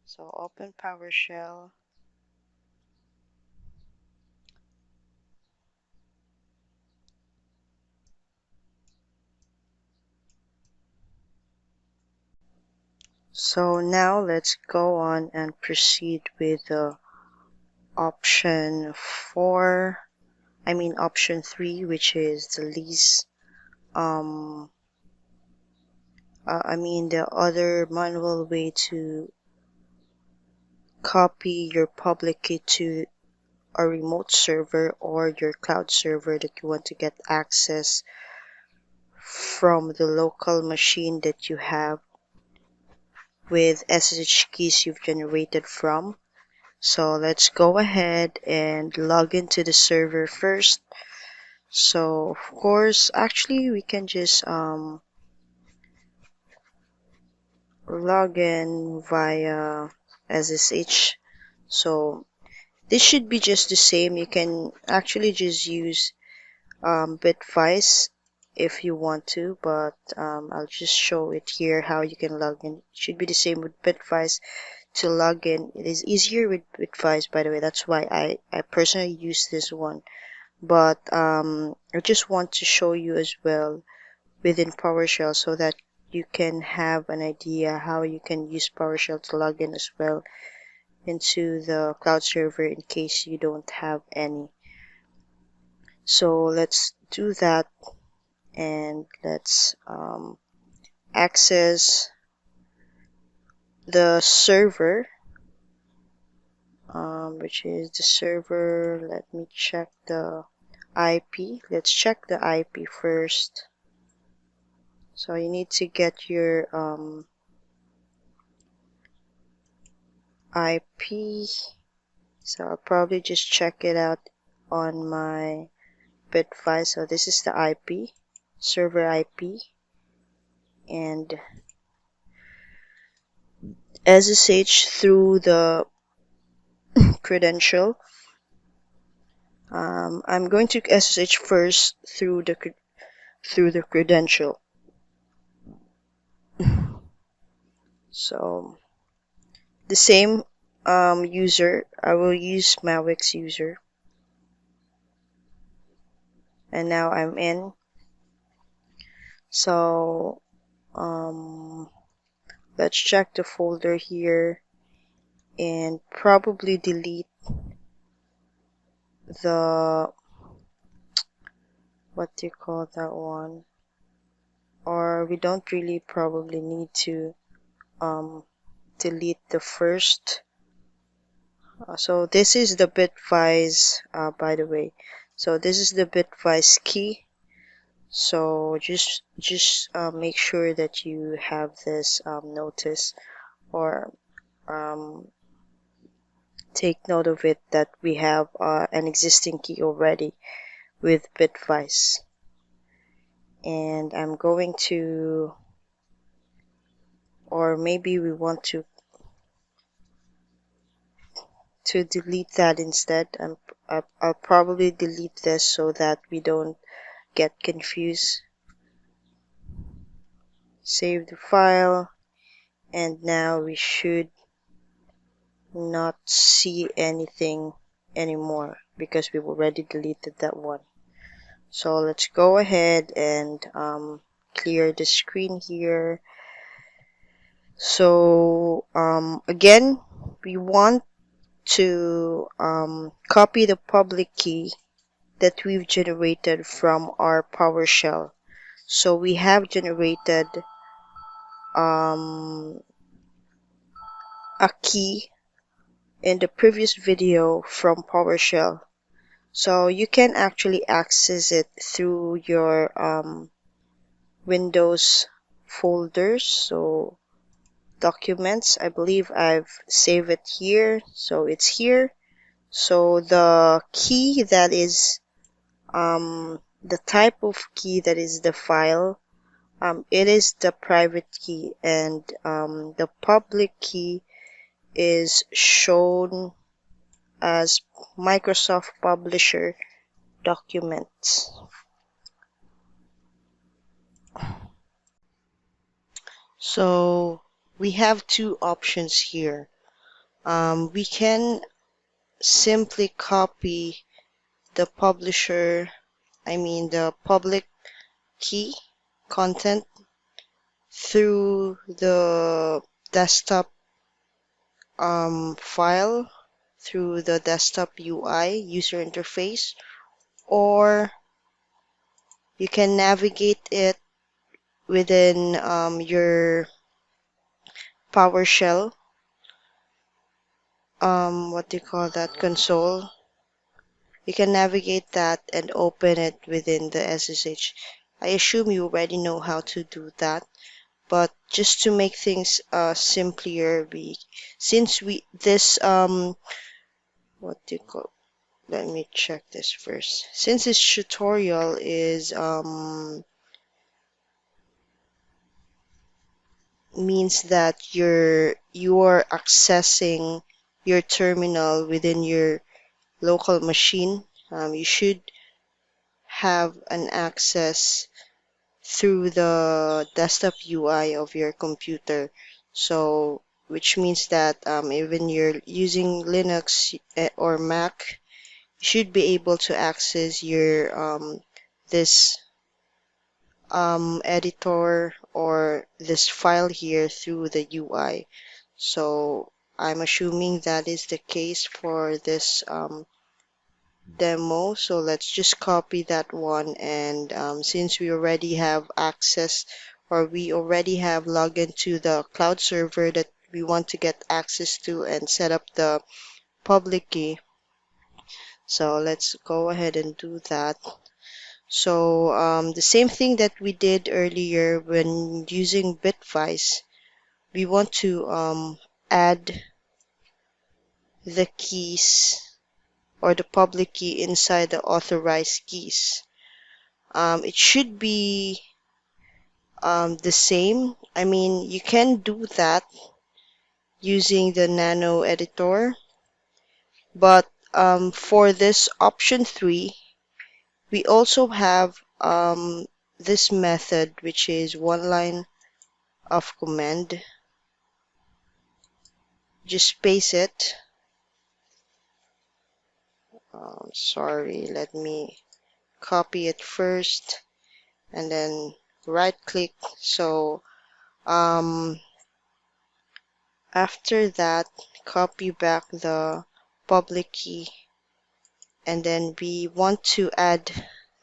So open PowerShell. So now let's go on and proceed with the option 4, option 3, which is the least, the other manual way to copy your public key to a remote server or your cloud server that you want to get access from the local machine that you have with SSH keys you've generated from. So let's go ahead and log into the server first. So of course, actually we can just log in via SSH. So this should be just the same. You can actually just use Bitvice if you want to, but I'll just show it here how you can log in. It should be the same with Bitvice to log in. It is easier with Bitvice, by the way. That's why I personally use this one. But I just want to show you as well within PowerShell so that you can have an idea how you can use PowerShell to log in as well into the cloud server in case you don't have any. So let's do that, and let's access the server, which is the server. Let me check the IP. Let's check the IP first. So you need to get your IP. So I'll probably just check it out on my Bitvice. So this is the IP, server IP, and SSH through the credential. I'm going to SSH first through the credential. So the same user, I will use Mawix user, and now I'm in. So let's check the folder here and probably delete the, what do you call that one, or we don't really probably need to delete the first. So this is the Bitvice, by the way. So this is the Bitvice key. So just make sure that you have this notice, or take note of it, that we have an existing key already with Bitvice. And I'm going to, or maybe we want to delete that instead. I'll probably delete this so that we don't get confused. Save the file, and now we should not see anything anymore because we've already deleted that one. So let's go ahead and clear the screen here. So again, we want to copy the public key that we've generated from our PowerShell. So we have generated a key in the previous video from PowerShell. So you can actually access it through your Windows folders. So documents, I believe I've saved it here. So it's here. So the key that is the type of key that is the file It is the private key, and the public key is shown as Microsoft Publisher documents. So we have two options here. We can simply copy the the public key content through the desktop file, through the desktop UI user interface, or you can navigate it within your PowerShell, what do you call that, console. You can navigate that and open it within the SSH. I assume you already know how to do that, but just to make things simpler, since we this what do you call let me check this first. Since this tutorial is means that you are accessing your terminal within your local machine, you should have an access through the desktop UI of your computer. So, which means that even you're using Linux or Mac, you should be able to access your this editor or this file here through the UI. So I'm assuming that is the case for this demo. So let's just copy that one, and since we already have access, or we already have logged into the cloud server that we want to get access to and set up the public key, so let's go ahead and do that. So the same thing that we did earlier when using Bitwise, we want to add the keys or the public key inside the authorized keys. It should be the same. I mean, you can do that using the Nano editor, but for this option 3, we also have this method, which is one line of command. Just paste it. Sorry, let me copy it first and then right click. So after that, copy back the public key, and then we want to add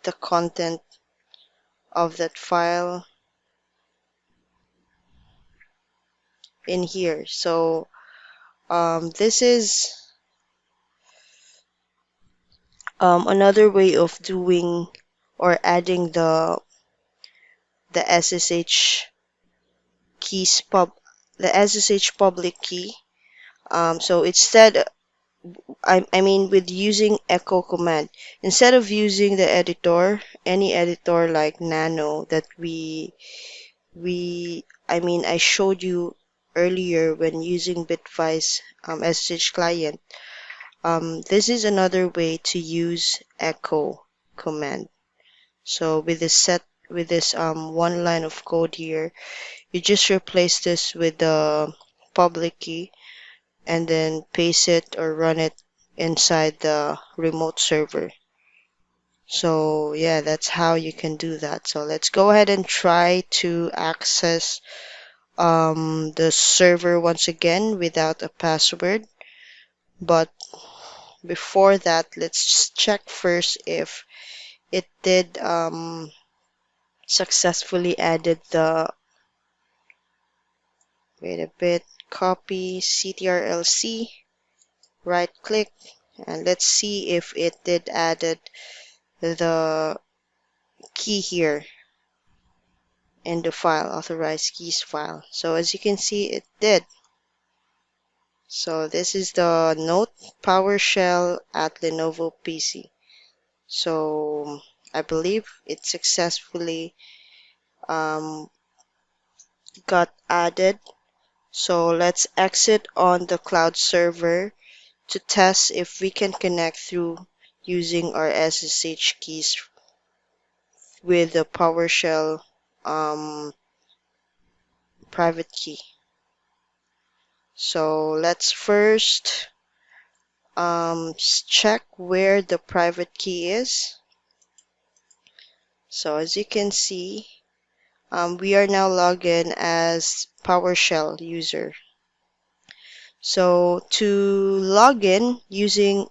the content of that file in here. So this is another way of doing or adding the SSH keys the SSH public key. So instead, I mean, with using echo command, instead of using the editor, any editor like Nano that I showed you earlier when using Bitwise SSH client. This is another way to use echo command. So with this one line of code here, you just replace this with the public key and then paste it or run it inside the remote server. So yeah, that's how you can do that. So let's go ahead and try to access the server once again without a password. But before that, let's check first if it did successfully added the, wait a bit, copy ctrlc, right click, and let's see if it did added the key here in the file, authorized keys file. So as you can see, it did. So this is the note PowerShell at Lenovo PC. So I believe it successfully got added. So let's exit on the cloud server to test if we can connect through using our SSH keys with the PowerShell private key. So let's first check where the private key is. So as you can see, we are now logged in as PowerShell user. So to log in using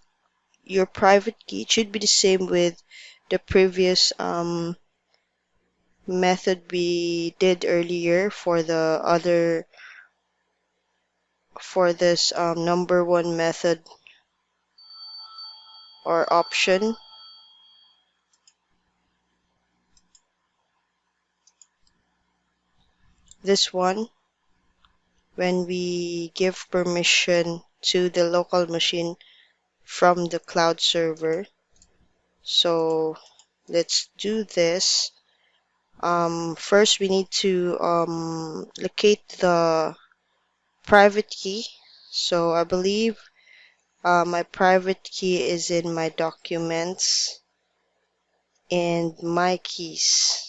your private key, it should be the same with the previous method we did earlier for the other for this number one method or option. This one, when we give permission to the local machine from the cloud server. So let's do this. First, we need to locate the private key. So I believe my private key is in my documents and my keys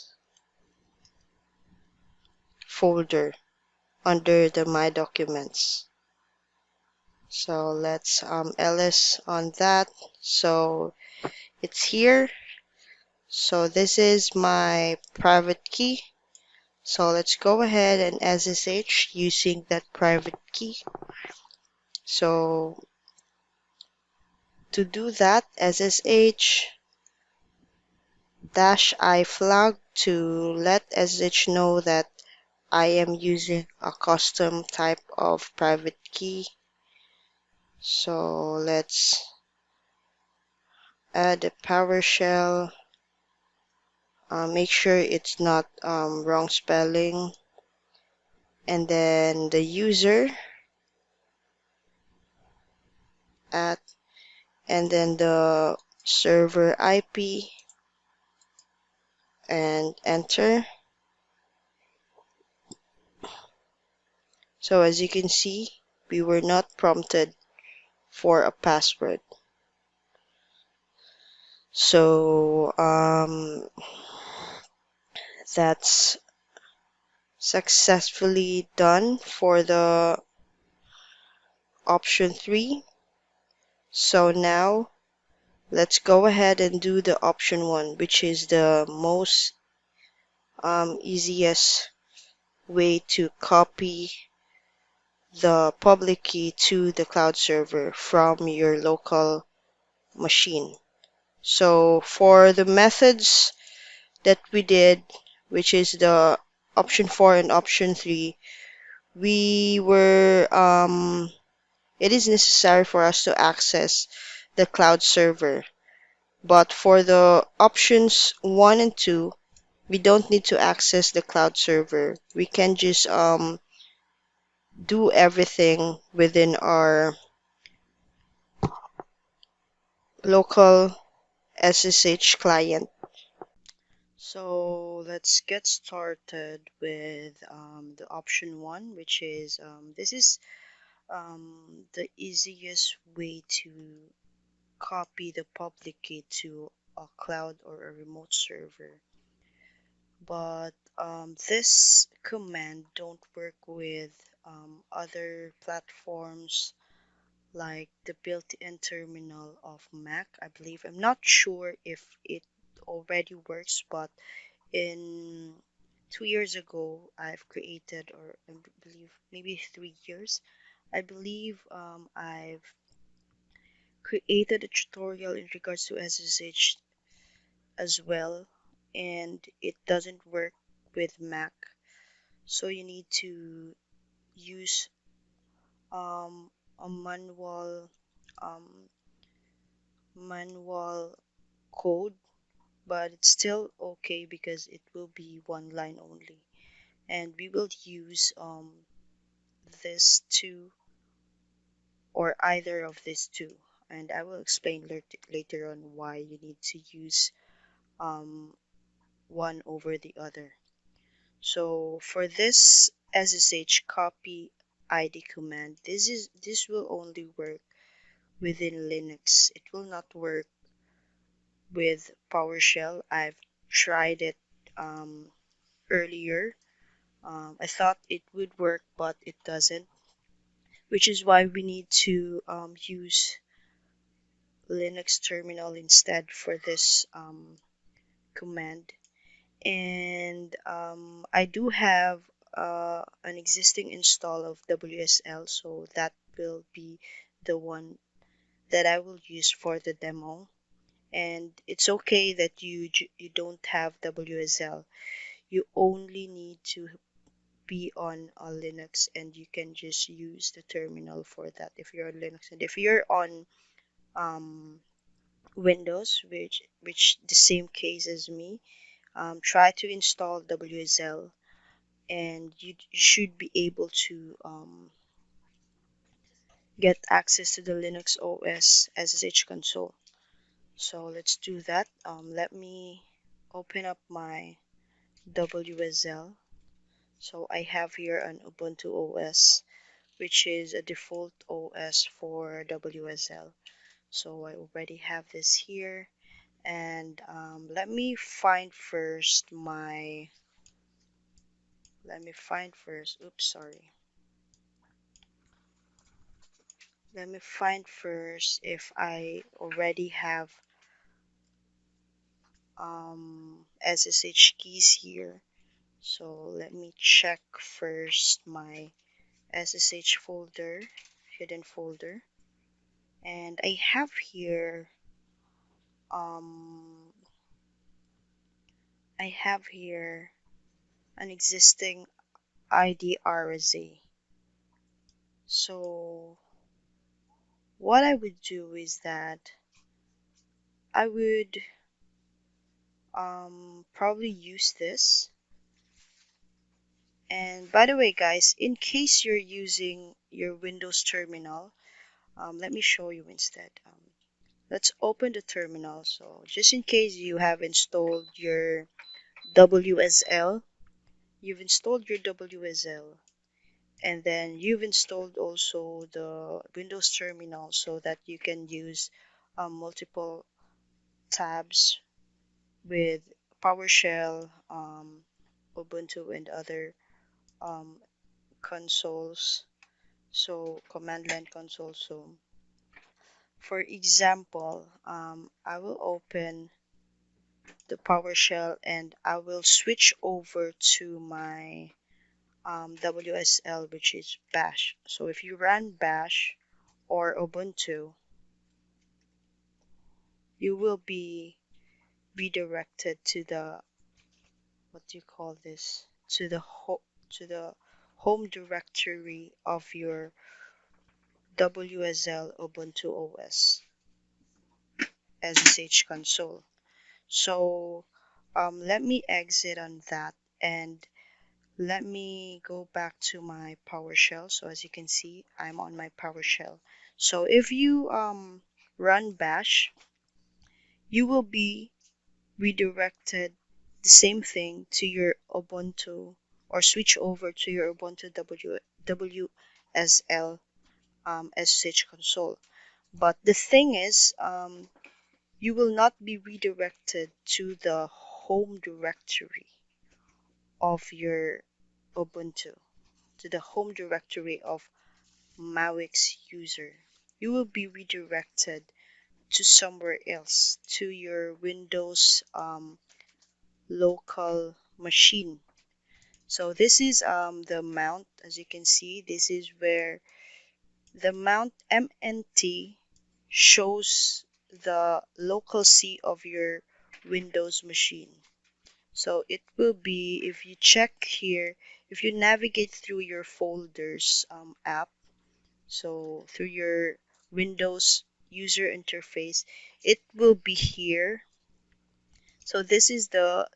folder under the my documents. So let's ls on that. So it's here. So this is my private key. So let's go ahead and SSH using that private key. So to do that, SSH -I flag to let SSH know that I am using a custom type of private key. So let's add a PowerShell. Make sure it's not wrong spelling. And then the user at, and then the server IP and enter. So as you can see, we were not prompted for a password. So that's successfully done for the option 3. So now let's go ahead and do the option 1, which is the most easiest way to copy the public key to the cloud server from your local machine. So for the methods that we did, which is the option 4 and option 3, we were it is necessary for us to access the cloud server. But for the options 1 and 2, we don't need to access the cloud server. We can just do everything within our local SSH client. So let's get started with the option 1, which is this is the easiest way to copy the public key to a cloud or a remote server. But this command don't work with other platforms like the built-in terminal of Mac, I believe. I'm not sure if it already works, but in 2 years ago, I've created, or I believe maybe 3 years, I believe I've created a tutorial in regards to SSH as well, and it doesn't work with Mac. So you need to use a um, manual code, but it's still okay because it will be one line only, and we will use this two or either of these two, and I will explain later on why you need to use um, one over the other. So for this SSH copy ID command, this will only work within Linux. It will not work with PowerShell. I've tried it um, earlier. I thought it would work, but it doesn't, which is why we need to use Linux terminal instead for this command. And I do have an existing install of WSL, so that will be the one that I will use for the demo. And it's okay that you don't have WSL. You only need to be on a Linux, and you can just use the terminal for that if you're on Linux. And if you're on um, Windows, which the same case as me, try to install WSL, and you should be able to get access to the Linux OS SSH console. So let's do that. Let me open up my WSL. So I have here an Ubuntu OS, which is a default OS for WSL. So I already have this here. And let me find first oops, sorry. Let me find first if I already have SSH keys here. So let me check first my SSH folder, hidden folder. And um, I have here an existing ID RSA. So what I would do is that I would probably use this. And by the way, guys, in case you're using your Windows terminal, let me show you instead. Let's open the terminal. So just in case you have installed your WSL, you've installed your WSL, and then you've installed also the Windows terminal so that you can use multiple tabs with PowerShell, Ubuntu, and other um, consoles, so command line console. So for example, I will open the PowerShell and I will switch over to my WSL, which is Bash. So if you run Bash or Ubuntu, you will be redirected to the, what do you call this, to the home directory of your WSL Ubuntu OS SSH console. So let me exit on that, and let me go back to my PowerShell. So as you can see, I'm on my PowerShell. So if you run Bash, you will be redirected the same thing to your Ubuntu, or switch over to your Ubuntu WSL SSH console. But the thing is, you will not be redirected to the home directory of your Ubuntu, to the home directory of Mawix user. You will be redirected to somewhere else, to your Windows local machine. So this is the mount. As you can see, this is where the mount MNT shows the local C of your Windows machine. So it will be, if you check here, if you navigate through your folders app, so through your Windows user interface, it will be here. So this is the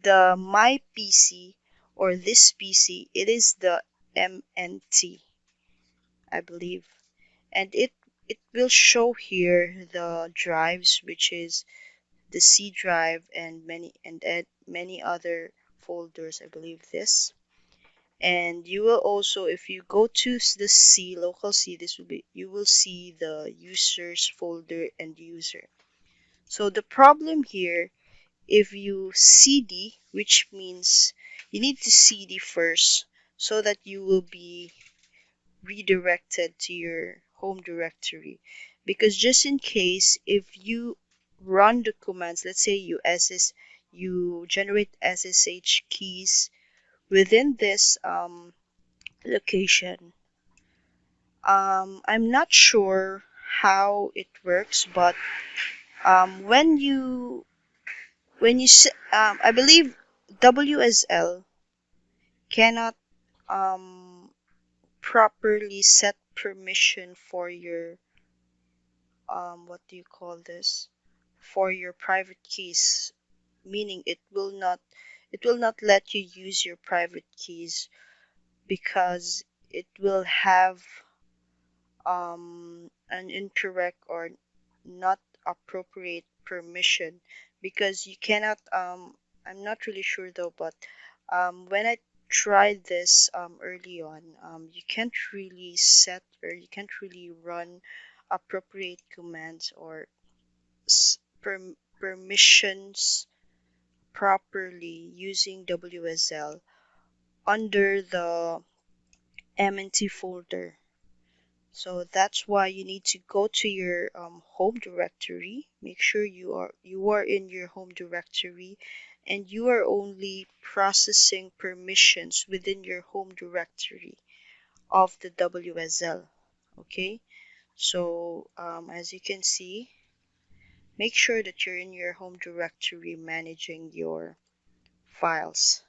my PC, or this PC. It is the MNT, I believe, and it will show here the drives, which is the C drive, and many other folders, I believe this. And you will also, if you go to the C, local C, this will be, you will see the users folder and user. So the problem here, if you CD, which means you need to CD first so that you will be redirected to your home directory. Because just in case, if you run the commands, let's say you generate SSH keys within this location. I'm not sure how it works, but I believe WSL cannot um, properly set permission for your what do you call this, for your private keys, meaning it will not let you use your private keys because it will have an incorrect or not appropriate permission, because you cannot I'm not really sure though, but when I tried this early on, you can't really set, or you can't really run appropriate commands or permissions properly using WSL under the MNT folder. So that's why you need to go to your home directory. Make sure you are in your home directory, and you are only processing permissions within your home directory of the WSL. Okay, so as you can see, make sure that you're in your home directory managing your files.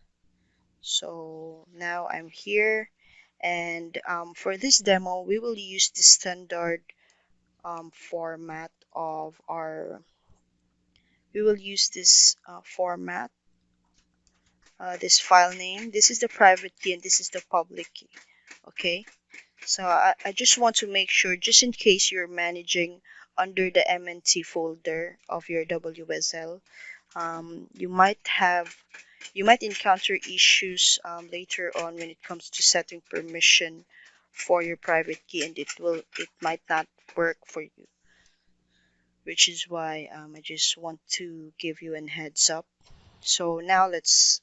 So now I'm here, and for this demo, we will use the standard format of our, we will use this format, this file name. This is the private key and this is the public key. Okay, so I just want to make sure, just in case you're managing under the MNT folder of your WSL, you might encounter issues later on when it comes to setting permission for your private key, and it might not work for you, which is why I just want to give you a heads up. So now let's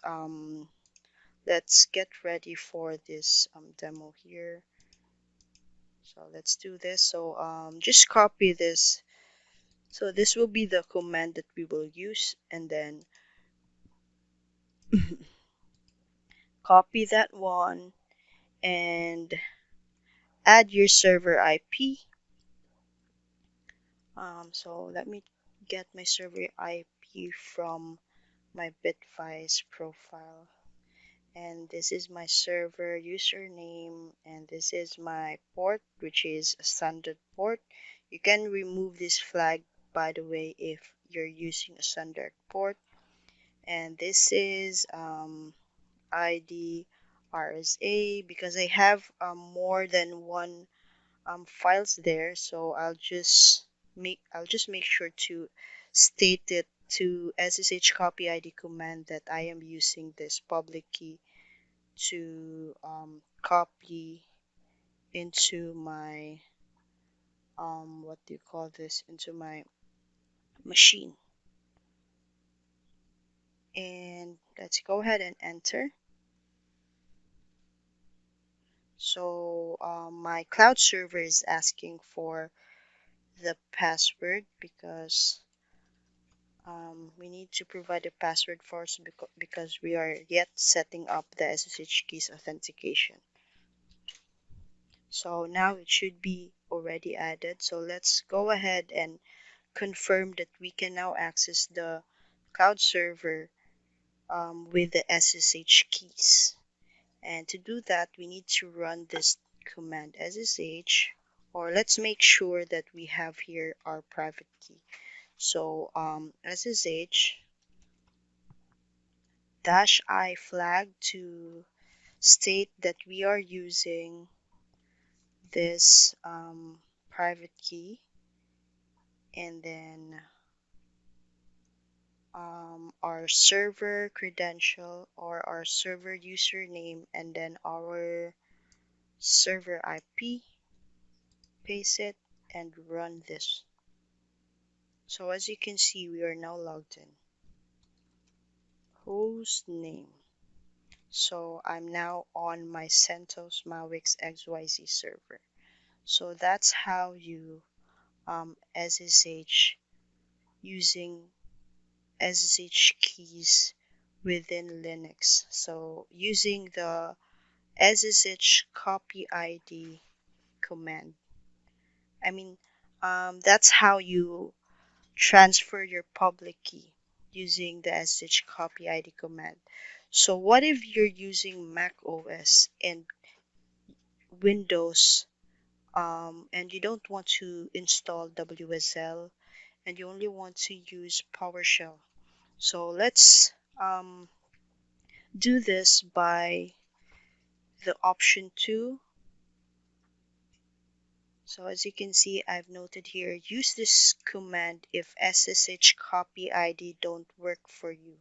get ready for this demo here. So let's do this. So just copy this. So this will be the command that we will use, and then copy that one and add your server IP. So let me get my server IP from my Bitwise profile. And this is my server username, and this is my port, which is a standard port. You can remove this flag, by the way, if you're using a standard port. And this is ID RSA, because I have more than one files there, so I'll just make sure to state it to SSH copy ID command that I am using this public key to copy into my what do you call this, into my machine. And let's go ahead and enter. So my cloud server is asking for the password, because we need to provide a password first, because we are yet setting up the SSH keys authentication. So now it should be already added. So let's go ahead and confirm that we can now access the cloud server with the SSH keys. And to do that, we need to run this command SSH, or let's make sure that we have here our private key. So SSH -I flag to state that we are using this private key, and then our server credential or our server username, and then our server IP, paste it, and run this. So as you can see, we are now logged in. Host name. So I'm now on my CentOS Mawix XYZ server. So that's how you SSH using SSH keys within Linux. So using the SSH copy ID command. I mean, that's how you transfer your public key using the SSH copy ID command. So what if you're using Mac OS and Windows and you don't want to install WSL and you only want to use PowerShell? So let's do this by the option 2. So as you can see, I've noted here, use this command if SSH copy ID don't work for you.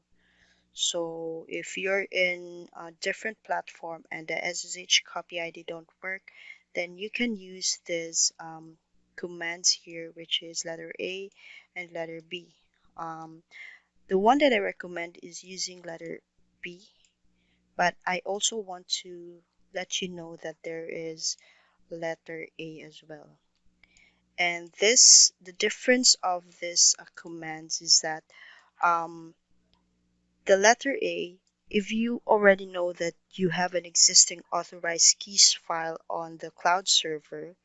So if you're in a different platform and the SSH copy ID don't work, then you can use this commands here, which is letter A and letter B. The one that I recommend is using letter B, but I also want to let you know that there is letter A as well. And the difference of this commands is that um, the letter A, if you already know that you have an existing authorized keys file on the cloud server,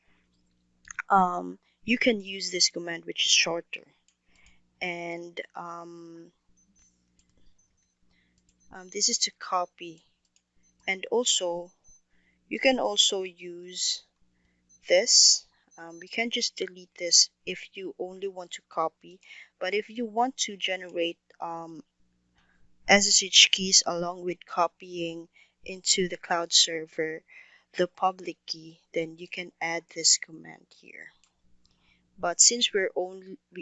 you can use this command, which is shorter. And this is to copy. And also, you can also use this. You can just delete this if you only want to copy. But if you want to generate SSH keys along with copying into the cloud server the public key, then you can add this command here. But since we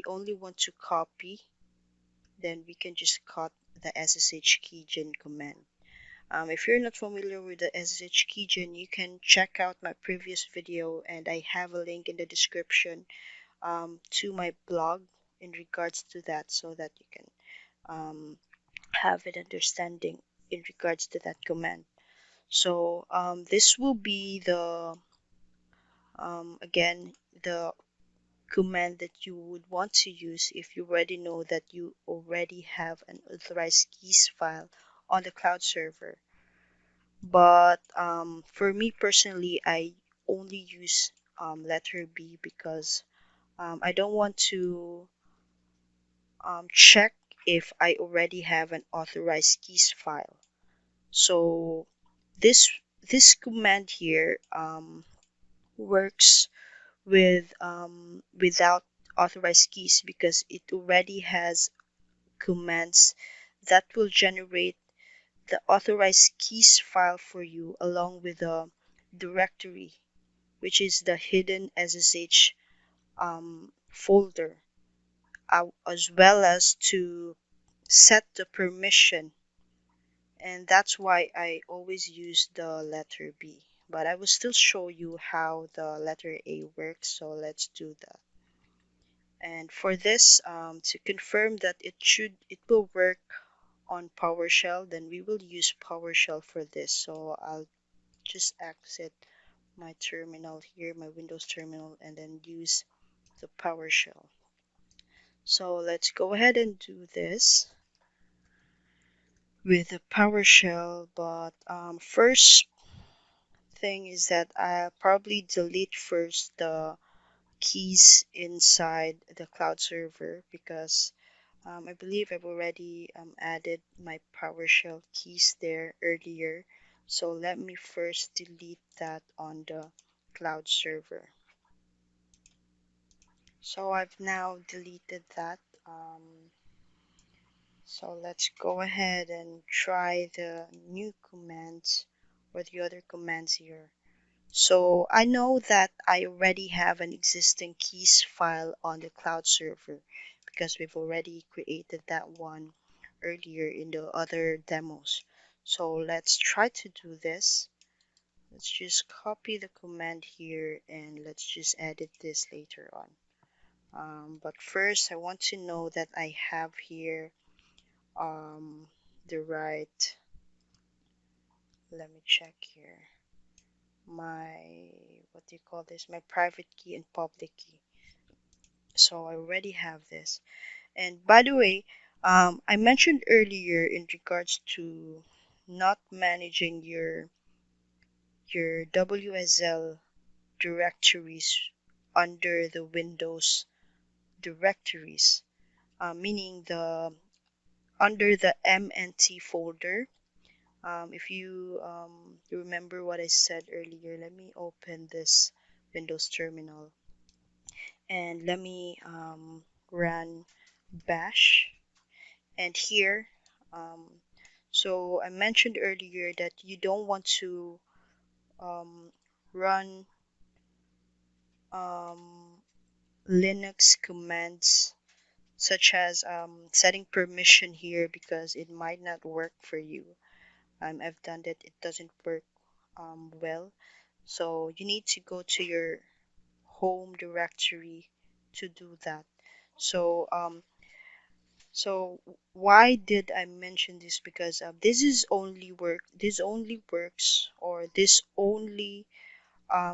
only want to copy, then we can just cut the SSH keygen command. If you're not familiar with the SSH keygen, you can check out my previous video, and I have a link in the description to my blog in regards to that, so that you can have an understanding in regards to that command. So this will be the again the command that you would want to use if you already know that you already have an authorized keys file on the cloud server. But for me personally, I only use letter B because I don't want to check if I already have an authorized keys file. So this this command here works with without authorized keys because it already has commands that will generate the authorized keys file for you along with the directory, which is the hidden SSH folder, as well as to set the permission. And that's why I always use the letter B. But I will still show you how the letter A works, so let's do that. And for this, to confirm that it will work on PowerShell, then we will use PowerShell for this. So I'll just exit my terminal here, my Windows terminal, and then use the PowerShell. So let's go ahead and do this with the PowerShell. But first thing is that I'll probably delete first the keys inside the cloud server because I believe I've already added my PowerShell keys there earlier. So let me first delete that on the cloud server. So I've now deleted that. So let's go ahead and try the new commands or the other commands here. So I know that I already have an existing keys file on the cloud server because we've already created that one. earlier in the other demos. So let's try to do this. Let's just copy the command here and let's just edit this later on. But first I want to know that I have here um, the right, let me check here, my, what do you call this, my private key and public key. So I already have this. And by the way, I mentioned earlier in regards to not managing your WSL directories under the Windows directories, meaning the under the MNT folder. If you remember what I said earlier, let me open this Windows terminal and let me run bash. And here, um, so I mentioned earlier that you don't want to um, run um, Linux commands such as setting permission here because it might not work for you. I've done that, it doesn't work well. So you need to go to your home directory to do that. So so why did I mention this? Because this only works, or this only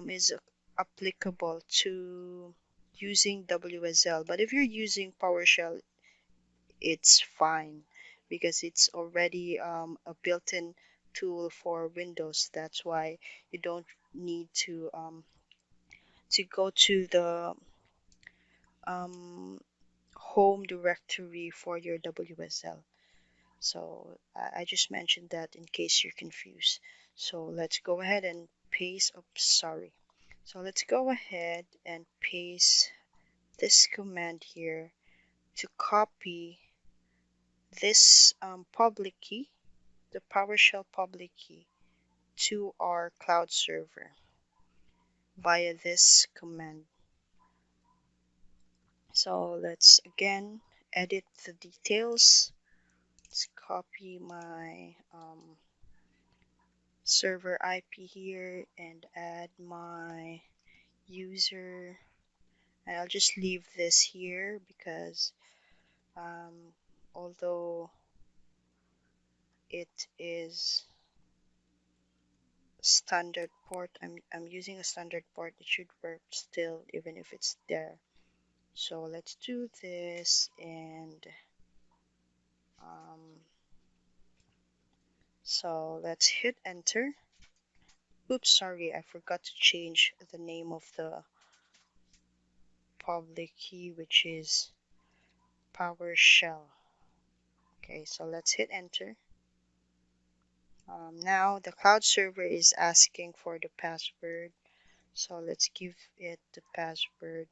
is applicable to using WSL. But if you're using PowerShell, it's fine because it's already a built-in tool for Windows. That's why you don't need to go to the um, home directory for your WSL. So I just mentioned that in case you're confused. So let's go ahead and paste. Oh, sorry. So let's go ahead and paste this command here to copy this public key, the PowerShell public key, to our cloud server via this command. So let's again edit the details. Let's copy my server IP here and add my user, and I'll just leave this here because although it is standard port, I'm using a standard port, it should work still even if it's there. So let's do this, and um, so let's hit enter. Oops, sorry, I forgot to change the name of the public key, which is PowerShell. Okay, so let's hit enter. Now the cloud server is asking for the password, so let's give it the password.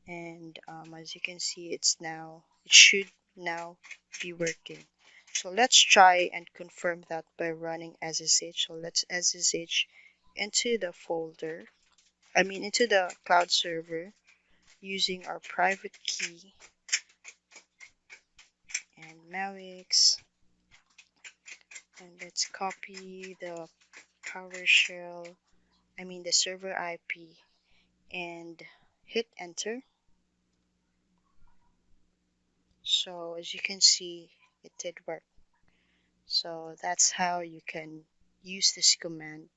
And as you can see, it should now be working. So let's try and confirm that by running SSH. So let's SSH into the folder, into the cloud server using our private key and Mavix. And let's copy the PowerShell, the server IP, and hit enter. So as you can see, it did work. So that's how you can use this command.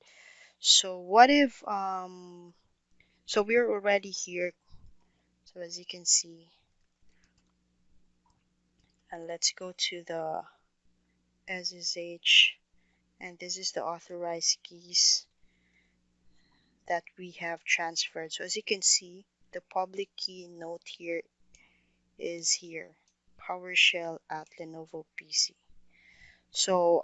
So what if so we're already here. So as you can see, and let's go to the SSH, and this is the authorized keys that we have transferred. So as you can see, the public key note here is here, PowerShell at Lenovo PC. So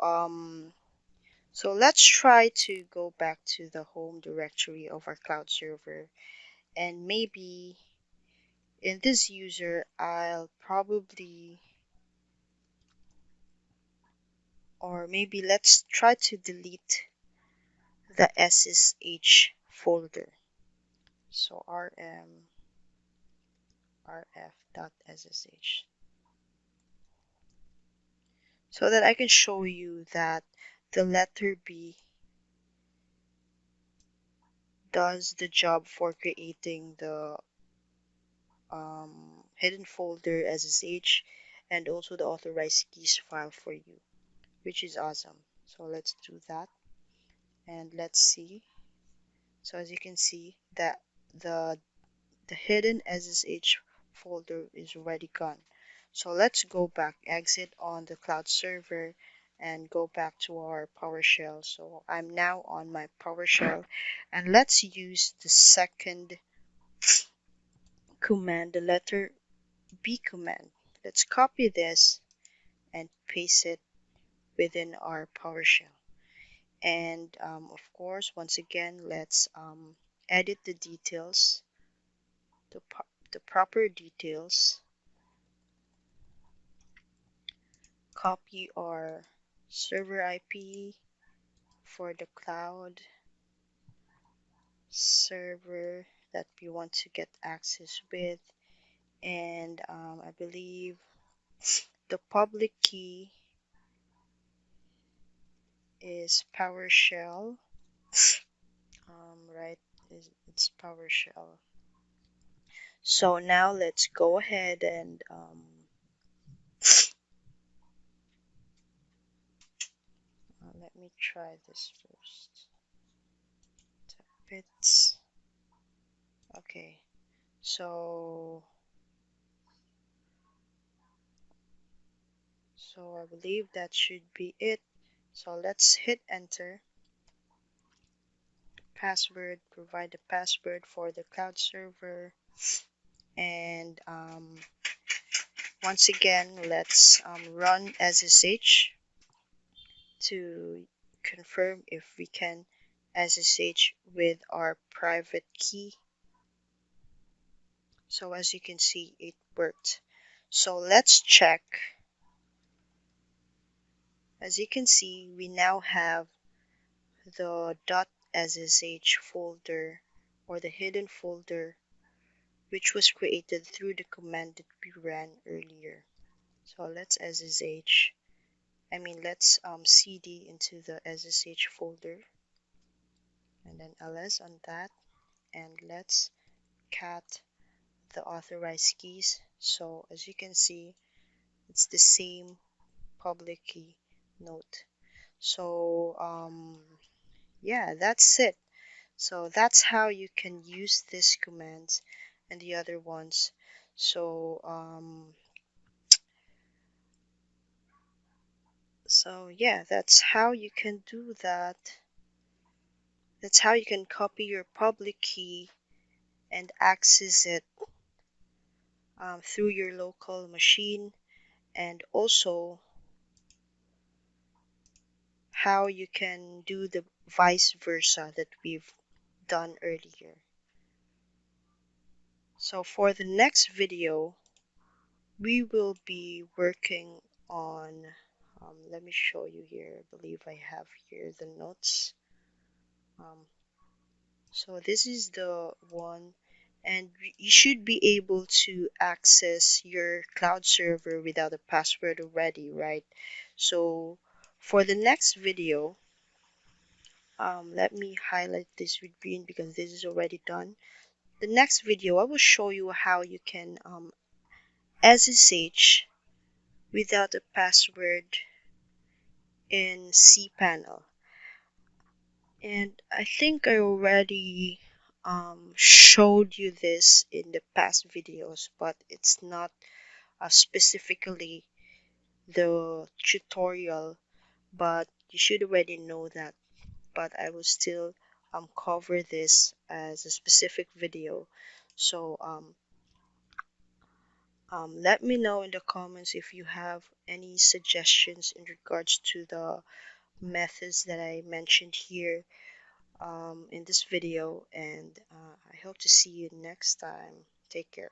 so let's try to go back to the home directory of our cloud server, and maybe in this user I'll probably, or maybe let's try to delete the SSH folder. So rf.ssh. so that I can show you that the letter B does the job for creating the hidden folder SSH and also the authorized keys file for you, which is awesome. So let's do that and let's see. So as you can see that the hidden SSH folder is already gone. So let's go back, exit on the cloud server and go back to our PowerShell. So I'm now on my PowerShell and let's use the second command, the letter B command. Let's copy this and paste it within our PowerShell. And of course, once again, let's edit the details, the proper details, copy our server IP for the cloud server that we want to get access with, and I believe the public key is PowerShell, right? It's PowerShell. So now let's go ahead and let me try this first. Bits. Okay, so I believe that should be it. So let's hit enter. Password, provide the password for the cloud server, and once again let's run SSH to confirm if we can SSH with our private key. So as you can see, it worked. So let's check. As you can see, we now have the .ssh folder or the hidden folder which was created through the command that we ran earlier. So let's let's cd into the SSH folder and then ls on that, and let's cat the authorized keys. So as you can see, it's the same public key note. So yeah, that's it. So that's how you can use this commands and the other ones. So yeah, that's how you can do that. That's how you can copy your public key and access it through your local machine, and also how you can do the vice versa that we've done earlier. So for the next video, we will be working on, let me show you here. I believe I have here the notes. So this is the one, and you should be able to access your cloud server without a password already, right? So for the next video, let me highlight this with green because this is already done. The next video, I will show you how you can SSH without a password in cPanel. And I think I already showed you this in the past videos, but it's not specifically the tutorial, but you should already know that. But I will still cover this as a specific video. So let me know in the comments if you have any suggestions in regards to the methods that I mentioned here in this video, and I hope to see you next time. Take care.